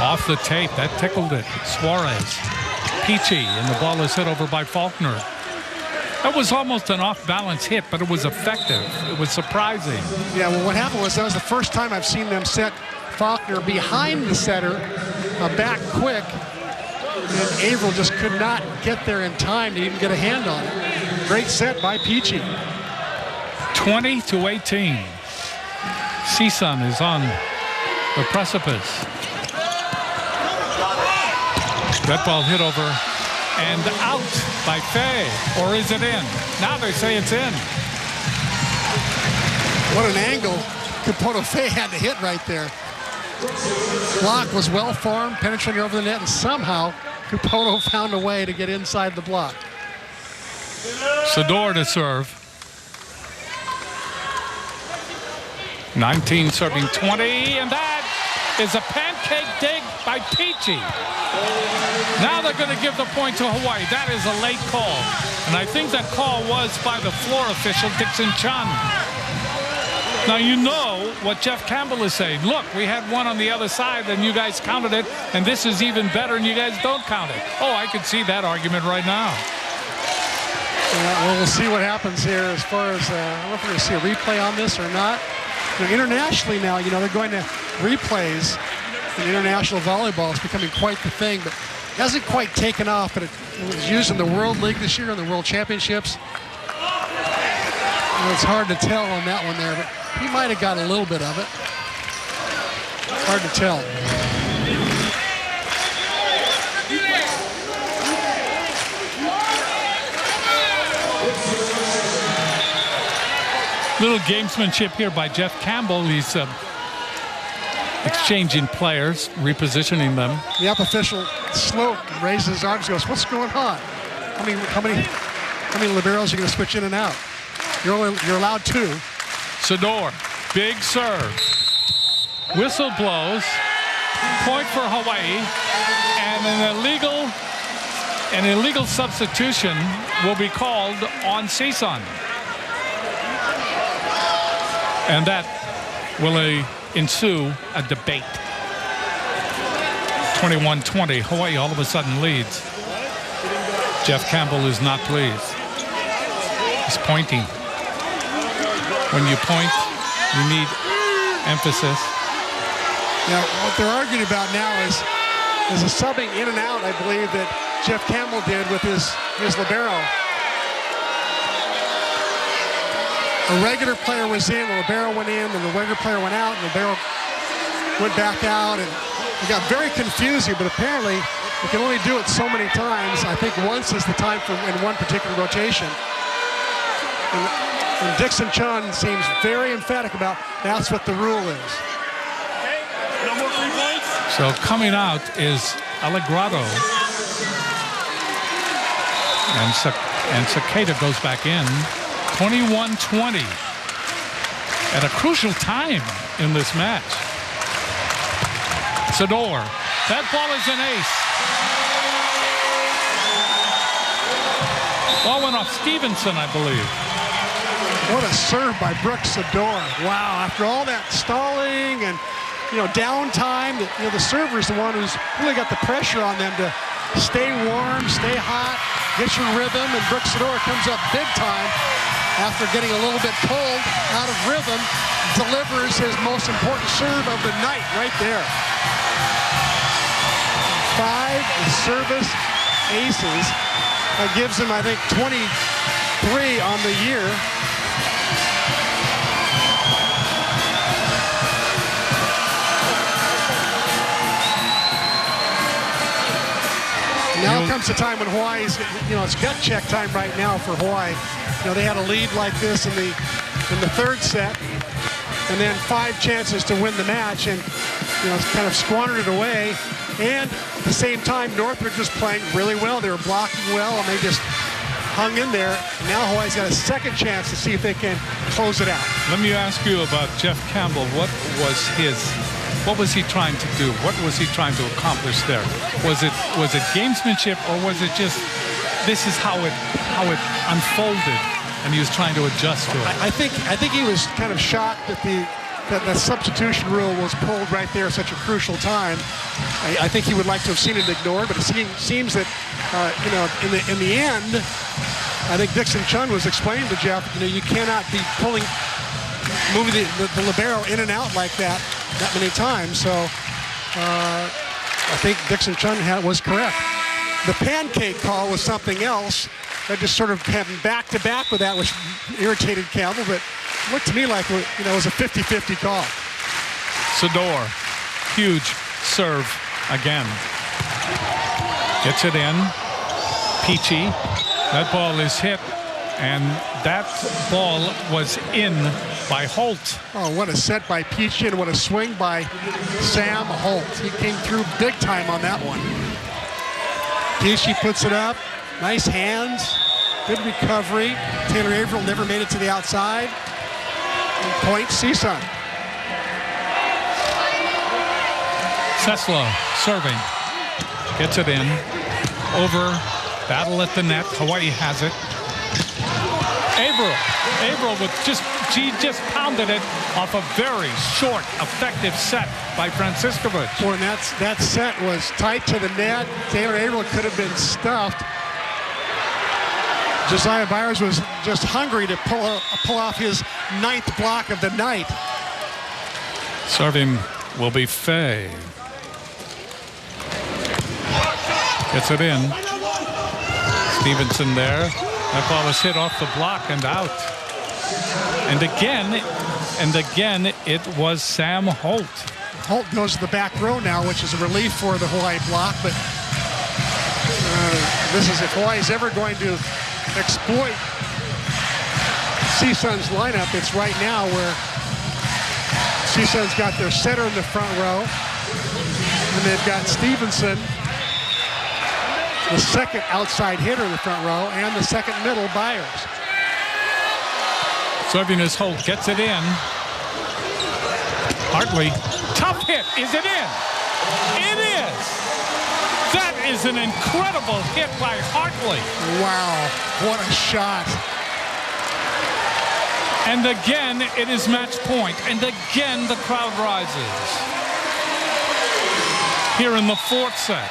Speaker 1: Off the tape. That tickled it. Suarez. Peachy, and the ball is hit over by Faulkner. That was almost an off-balance hit, but it was effective. It was surprising.
Speaker 2: Yeah, well, what happened was that was the first time I've seen them set Faulkner behind the setter, back quick, and Averill just could not get there in time to even get a hand on it. Great set by Peachy.
Speaker 1: 20-18. CSUN is on the precipice. That ball hit over and out by Fay. Or is it in? Now they say it's in.
Speaker 2: What an angle Capoto Fay had to hit right there. Block was well formed, penetrating over the net, and somehow Capoto found a way to get inside the block.
Speaker 1: Sador to serve. 19 serving 20, and that is a pancake dig by Peachy. Now they're going to give the point to Hawaii. That is a late call. And I think that call was by the floor official, Dixon Chun. Now you know what Jeff Campbell is saying. Look, we had one on the other side and you guys counted it, and this is even better and you guys don't count it. Oh, I could see that argument right now.
Speaker 2: Well, we'll see what happens here as far as, I don't know if we're going to see a replay on this or not. Internationally now, they're going to replays. In international volleyball, it's becoming quite the thing, but it hasn't quite taken off. But it was used in the World League this year, in the World Championships. It's hard to tell on that one there, but he might have got a little bit of it. Hard to tell.
Speaker 1: Little gamesmanship here by Jeff Campbell. He's exchanging players, repositioning them.
Speaker 2: The up official slow raises his arms, goes, "What's going on? How many liberos are you going to switch in and out? You're allowed 2."
Speaker 1: Sador, big serve. Whistle blows. Point for Hawaii, and an illegal substitution will be called on CSUN. And that will ensue a debate. 21-20, Hawaii all of a sudden leads. Jeff Campbell is not pleased. He's pointing. When you point, you need emphasis.
Speaker 2: Now, what they're arguing about now is a subbing in and out, I believe, that Jeff Campbell did with his libero. A regular player was in, the libero went in, and the regular player went out, and the libero went back out, and it got very confusing, but apparently you can only do it so many times. I think once is the time for in one particular rotation. And Dixon Chun seems very emphatic about that's what the rule is.
Speaker 5: No more 3 points.
Speaker 1: So coming out is Alegrado. And Sakata goes back in. 21-20. At a crucial time in this match. Sador. That ball is an ace. Ball went off Stevenson, I believe.
Speaker 2: What a serve by Brooks Sador. Wow, after all that stalling and downtime, the server is the one who's really got the pressure on them to stay warm, stay hot, get your rhythm, and Brooks Sador comes up big time after getting a little bit cold, out of rhythm, delivers his most important serve of the night right there. 5 service aces. That gives him, I think, 23 on the year. Now comes the time when Hawaii's, it's gut check time right now for Hawaii. They had a lead like this in the third set, and then 5 chances to win the match, and kind of squandered it away. And at the same time, Northridge was playing really well. They were blocking well, and they just hung in there. And now Hawaii's got a second chance to see if they can close it out.
Speaker 1: Let me ask you about Jeff Campbell. What was he trying to do? What was he trying to accomplish there? Was it gamesmanship, or was it just this is how it unfolded, and he was trying to adjust to it?
Speaker 2: I think he was kind of shocked that the substitution rule was pulled right there at such a crucial time. I think he would like to have seen it ignored, but it seems that in the end, I think Dixon Chun was explaining to Jeff, you cannot be moving the libero in and out like that many times. So I think Dixon Chun was correct. The pancake call was something else. That just sort of happened back-to-back with that, which irritated Campbell, but it looked to me like it was a 50-50 call.
Speaker 1: Sador, huge serve again. Gets it in. Peachy. That ball is hit, and that ball was in by Holt.
Speaker 2: Oh, what a set by Peachy, and what a swing by Sam Holt. He came through big time on that one. Peachy puts it up. Nice hands. Good recovery. Taylor Averill never made it to the outside. And point CSUN.
Speaker 1: Seslo serving. Gets it in. Over. Battle at the net. Hawaii has it. Averill with just pounded it off a very short, effective set by Franciscovich.
Speaker 2: Boy, and that set was tight to the net. Taylor Averill could have been stuffed. Josiah Byers was just hungry to pull off his 9th block of the night.
Speaker 1: Serving will be Fay. Gets it in. Stevenson there. That ball is hit off the block and out. And again, it was Sam Holt.
Speaker 2: Holt goes to the back row now, which is a relief for the Hawaii block, but this is if Hawaii's ever going to exploit CSUN's lineup, it's right now, where CSUN's got their setter in the front row. And they've got Stevenson, the second outside hitter in the front row, and the second middle Byers.
Speaker 1: Serving as Holt gets it in. Hartley, tough hit. Is it in? It is. That is an incredible hit by Hartley.
Speaker 2: Wow, what a shot.
Speaker 1: And again, it is match point. And again, the crowd rises. Here in the fourth set,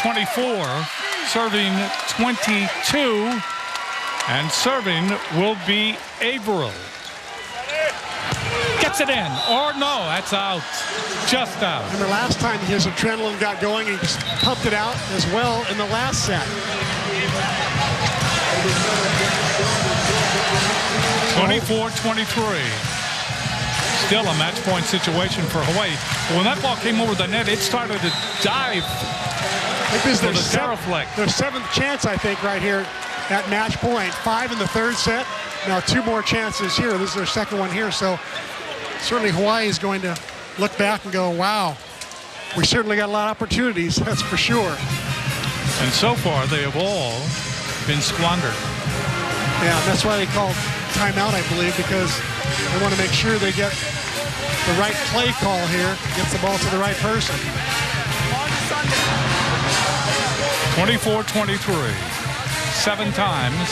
Speaker 1: 24, serving 22. And serving will be Averill. Gets it in. Or no, that's out. Just out.
Speaker 2: Remember last time his adrenaline got going, he just pumped it out as well in the last set.
Speaker 1: 24-23. Still a match point situation for Hawaii. When that ball came over the net, it started to dive.
Speaker 2: I think this is their seventh chance, I think, right here at match point. 5 in the third set. Now 2 more chances here. This is their second one here. So certainly Hawaii is going to look back and go, wow, we certainly got a lot of opportunities, that's for sure.
Speaker 1: And so far, they have all been squandered.
Speaker 2: Yeah, that's why they call timeout, I believe, because they want to make sure they get the right play call here, gets the ball to the right person.
Speaker 1: 24-23. 7 times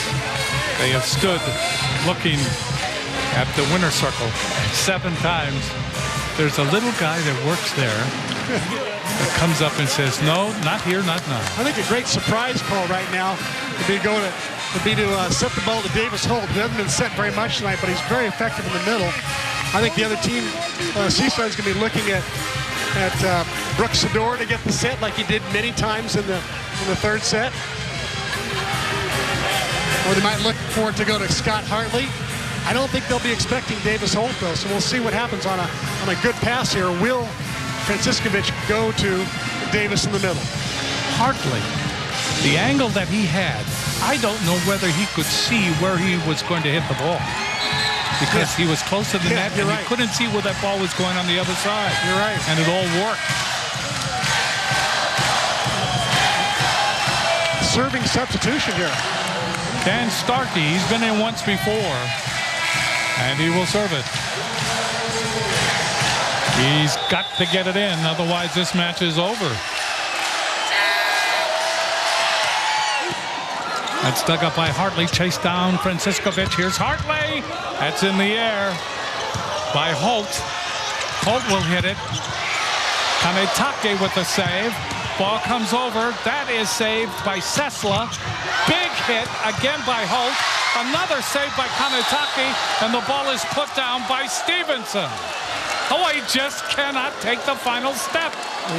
Speaker 1: they have stood looking at the winner circle. 7 times. There's a little guy that works there that comes up and says, no, not here, not now.
Speaker 2: I think a great surprise call right now would be to set the ball to Davis Holt. He hasn't been set very much tonight, but he's very effective in the middle. I think the other team, CSUN, is going to be looking at Brooks Sador to get the set like he did many times in the third set. Or they might look for it to go to Scott Hartley. I don't think they'll be expecting Davis Holt, though, so we'll see what happens on a good pass here. Will Franciscovich go to Davis in the middle?
Speaker 1: Hartley, the angle that he had, I don't know whether he could see where he was going to hit the ball. Because he was close to the net and he couldn't see where that ball was going on the other side.
Speaker 2: You're right.
Speaker 1: And it all worked.
Speaker 2: Serving substitution here.
Speaker 1: Dan Starkey, he's been in once before. And he will serve it. He's got to get it in, otherwise this match is over. That's dug up by Hartley, chased down Franciscovich. Here's Hartley. That's in the air by Holt. Holt will hit it. Kanetake with the save. Ball comes over. That is saved by Sesla. Big hit again by Holt. Another save by Kanetake, and the ball is put down by Stevenson. Hawaii just cannot take the final step.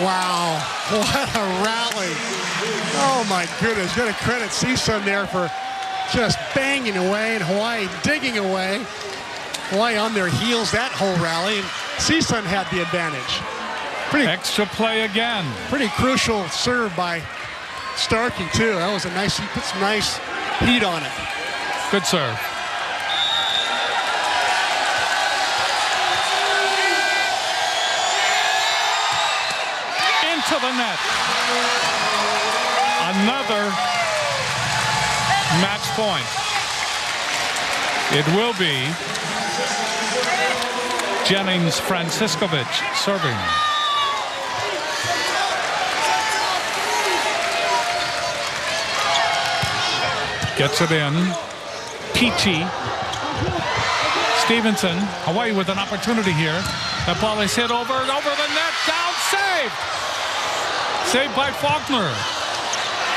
Speaker 2: Wow, what a rally. Oh my goodness, got to credit CSUN there for just banging away and Hawaii digging away. Hawaii on their heels that whole rally, and CSUN had the advantage.
Speaker 1: Extra play again.
Speaker 2: Pretty crucial serve by Starkey too. That was a nice, he put some nice heat on it.
Speaker 1: Good serve. Into the net. Another match point. It will be Jennings Franciscovich serving. Gets it in. Peachy. Stevenson. Hawaii with an opportunity here. That ball is hit over and over the net. Down. Saved. Saved by Faulkner.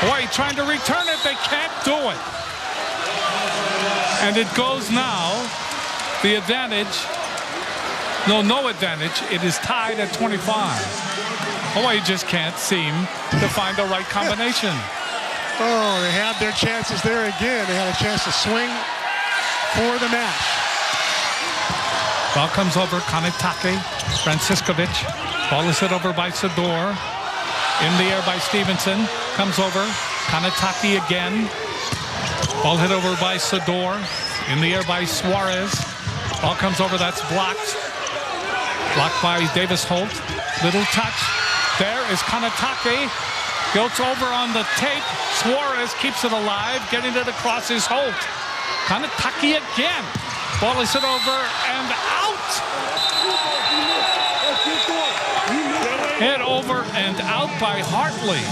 Speaker 1: Hawaii trying to return it. They can't do it. And it goes now. The advantage. No advantage. It is tied at 25. Hawaii just can't seem to find the right combination.
Speaker 2: Oh, they had their chances there again. They had a chance to swing for the match.
Speaker 1: Ball comes over. Kanetake. Franciscovich. Ball is hit over by Sador. In the air by Stevenson. Comes over. Kanetake again. Ball hit over by Sador. In the air by Suarez. Ball comes over. That's blocked. Blocked by Davis Holt. Little touch. There is Kanatake. Goes over on the tape. Suarez keeps it alive. Getting it across is Holt. Kanatake again. Ball is hit over and out. Hit over and out by Hartley.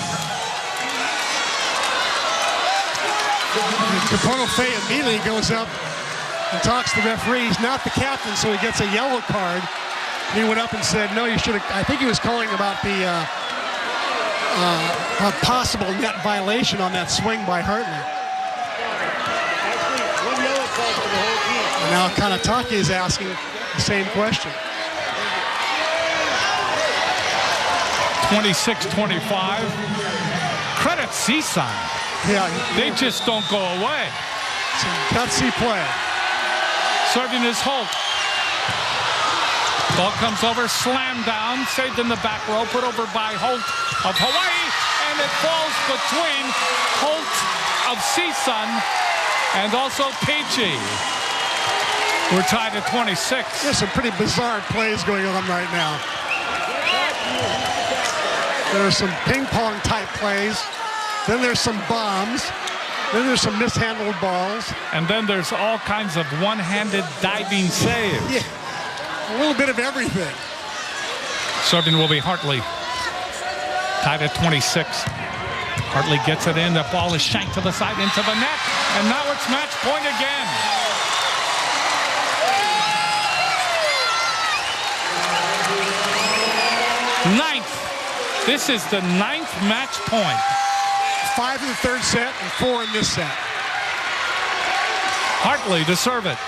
Speaker 2: Capono Fay immediately goes up and talks to the referee. He's not the captain, so he gets a yellow card. He went up and said, no, you should have. I think he was calling about the a possible net violation on that swing by Hartley.
Speaker 5: One yellow card for the whole team.
Speaker 2: And now Kanatake is asking the same question.
Speaker 1: 26-25. Credit CSUN.
Speaker 2: Yeah,
Speaker 1: They just don't go away.
Speaker 2: some gutsy play.
Speaker 1: Serving is Holt. Ball comes over, slammed down, saved in the back row, put over by Holt of Hawaii, and it falls between Holt of CSUN and also Peachy. We're tied at 26.
Speaker 2: There's some pretty bizarre plays going on right now. There are some ping pong type plays. Then there's some bombs. Then there's some mishandled balls.
Speaker 1: And then there's all kinds of one-handed diving saves.
Speaker 2: Yeah, a little bit of everything.
Speaker 1: Serving will be Hartley. Tied at 26. Hartley gets it in. The ball is shanked to the side into the net. And now it's match point again. Ninth. This is the ninth match point.
Speaker 2: 5 in the third set and 4 in this set.
Speaker 1: Hartley to serve it.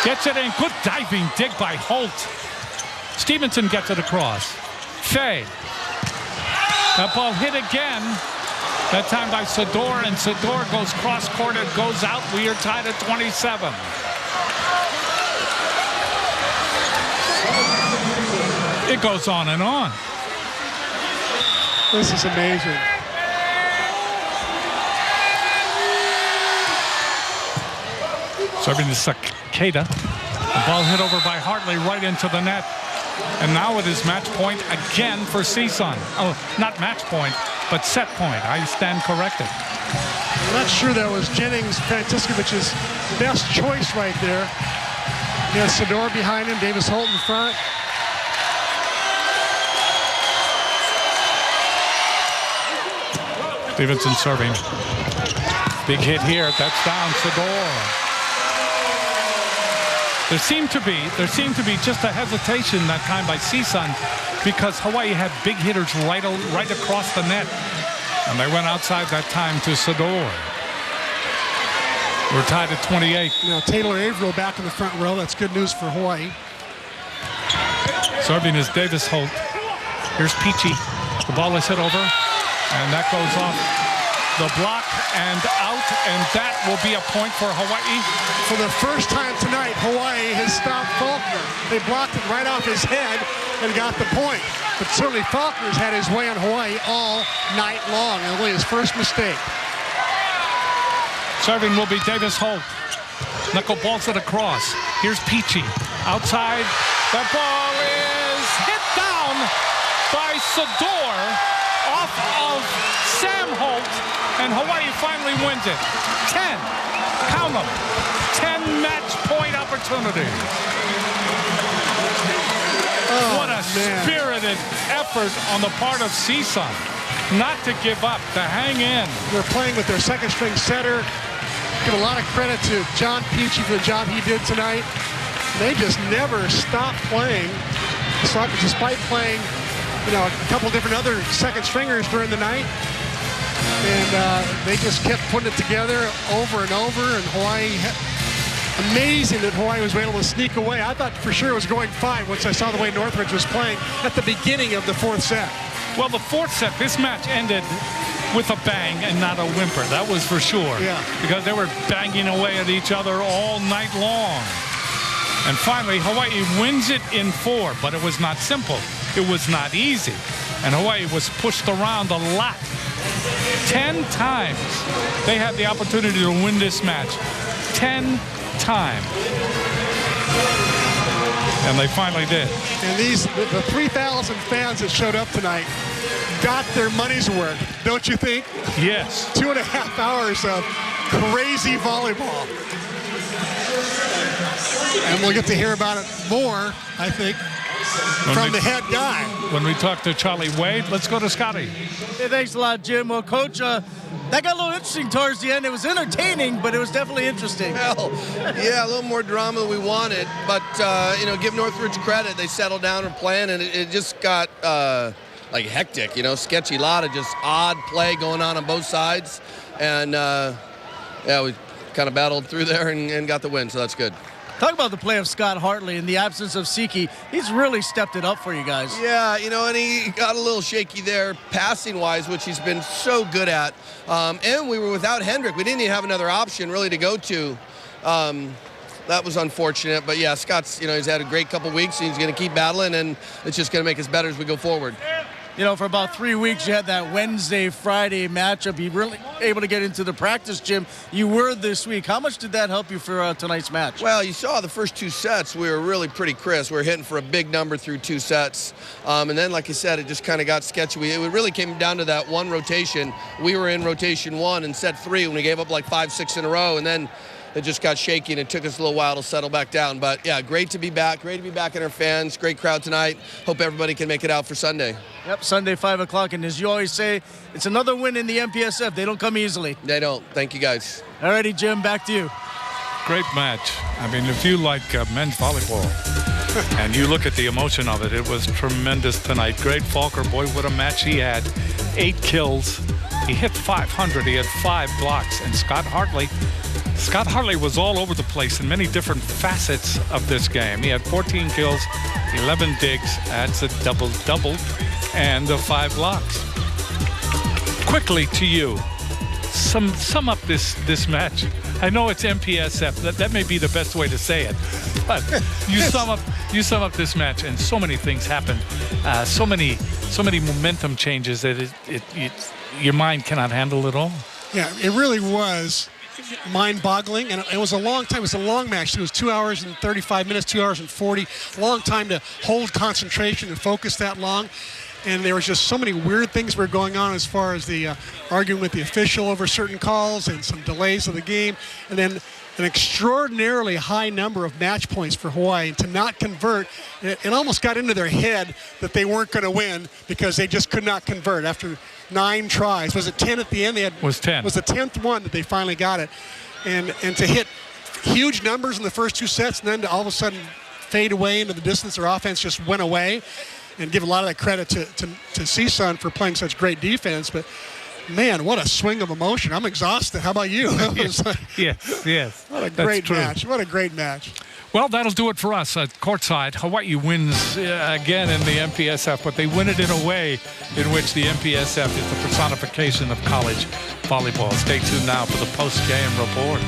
Speaker 1: Gets it in. Good diving dig by Holt. Stevenson gets it across. Fay. That ball hit again. That time by Sador, and Sador goes cross-court and goes out. We are tied at 27. It goes on and on.
Speaker 2: This is amazing.
Speaker 1: Serving to Sakeda. The ball hit over by Hartley right into the net. And now it is match point again for CSUN. Oh, not match point, but set point. I stand corrected.
Speaker 2: I'm not sure that was Jennings Franciscovich's best choice right there. He has Sador behind him, Davis Holt in front.
Speaker 1: Stevenson serving. Big hit here. That's down Sador. There seemed to be just a hesitation that time by CSUN because Hawaii had big hitters right across the net. And they went outside that time to Sador. We're tied at 28.
Speaker 2: Now Taylor Averill back in the front row. That's good news for Hawaii.
Speaker 1: Serving is Davis Holt. Here's Peachy. The ball is hit over. And that goes off the block and out, and that will be a point for Hawaii.
Speaker 2: For the first time tonight, Hawaii has stopped Faulkner. They blocked it right off his head and got the point. But certainly Faulkner's had his way on Hawaii all night long, and only his first mistake.
Speaker 1: Serving will be Davis Holt. Knuckle balls it across. Here's Peachy. Outside. That ball is hit down by Sador off of Sam Holt, and Hawaii finally wins it. 10. Count them. 10 match point opportunities.
Speaker 2: Oh,
Speaker 1: what a spirited effort on the part of CSUN. Not to give up, to hang in.
Speaker 2: They're playing with their second string setter. Give a lot of credit to John Peachy for the job he did tonight. They just never stopped playing, despite playing, a couple different other second stringers during the night. And they just kept putting it together over and over, and Hawaii, amazing that Hawaii was able to sneak away. I thought for sure it was going 5 once I saw the way Northridge was playing at the beginning of the fourth set.
Speaker 1: Well, the fourth set, this match ended with a bang and not a whimper. That was for sure.
Speaker 2: Yeah.
Speaker 1: Because they were banging away at each other all night long. And finally, Hawaii wins it in 4, but it was not simple. It was not easy. And Hawaii was pushed around a lot. 10 times they had the opportunity to win this match. 10 times. And they finally did.
Speaker 2: And the 3,000 fans that showed up tonight got their money's worth, don't you think?
Speaker 1: Yes.
Speaker 2: 2.5 hours of crazy volleyball. And we'll get to hear about it more, I think, from the head guy.
Speaker 1: When we talk to Charlie Wade, let's go to Scotty.
Speaker 6: Hey, thanks a lot, Jim. Well, Coach, that got a little interesting towards the end. It was entertaining, but it was definitely interesting.
Speaker 5: Well, yeah, a little more drama than we wanted, but, give Northridge credit. They settled down and playing, and it just got, like, hectic, sketchy. A lot of just odd play going on both sides. And, we kind of battled through there and got the win, so that's good.
Speaker 6: Talk about the play of Scott Hartley in the absence of Siki. He's really stepped it up for you guys.
Speaker 5: Yeah, and he got a little shaky there passing-wise, which he's been so good at. And we were without Hendrick. We didn't even have another option really to go to. That was unfortunate. But, yeah, Scott's, he's had a great couple weeks. And he's going to keep battling, and it's just going to make us better as we go forward.
Speaker 6: For about 3 weeks, you had that Wednesday-Friday matchup. You weren't able to get into the practice gym. You were this week. How much did that help you for tonight's match?
Speaker 5: Well, you saw the first 2 sets. We were really pretty crisp. We were hitting for a big number through 2 sets. And then, like I said, it just kind of got sketchy. It really came down to that one rotation. We were in rotation 1 in set 3 when we gave up like 5-6 in a row. And then it just got shaky, and it took us a little while to settle back down. But, yeah, great to be back. Great to be back in our fans. Great crowd tonight. Hope everybody can make it out for Sunday.
Speaker 6: Yep, Sunday, 5 o'clock. And as you always say, it's another win in the MPSF. They don't come easily.
Speaker 5: They don't. Thank you, guys.
Speaker 6: All righty, Jim, back to you.
Speaker 1: Great match. I mean, if you like men's volleyball and you look at the emotion of it, it was tremendous tonight. Greg Falker, boy, what a match he had. 8 kills. He hit 500. He had 5 blocks. And Scott Hartley was all over the place in many different facets of this game. He had 14 kills, 11 digs, that's a double-double, and 5 blocks. Quickly to you, sum up this match. I know it's MPSF. That may be the best way to say it, but you sum up this match, and so many things happened. So many momentum changes that your mind cannot handle it all.
Speaker 2: Yeah, it really was mind-boggling, and it was a long time. It was a long match. It was 2 hours and 35 minutes, 2 hours and 40. Long time to hold concentration and focus that long. And there was just so many weird things were going on as far as the arguing with the official over certain calls and some delays of the game. And then an extraordinarily high number of match points for Hawaii. And to not convert, it almost got into their head that they weren't going to win because they just could not convert after 9 tries. Was it 10 at the end?
Speaker 1: Was 10.
Speaker 2: Was the 10th one that they finally got it. And to hit huge numbers in the first 2 sets and then to all of a sudden fade away into the distance, their offense just went away. And give a lot of that credit to CSUN for playing such great defense. But, man, what a swing of emotion. I'm exhausted. How about you?
Speaker 1: Yes.
Speaker 2: What a great match. What a great match.
Speaker 1: Well, that'll do it for us at courtside. Hawaii wins again in the MPSF, but they win it in a way in which the MPSF is the personification of college volleyball. Stay tuned now for the post-game report.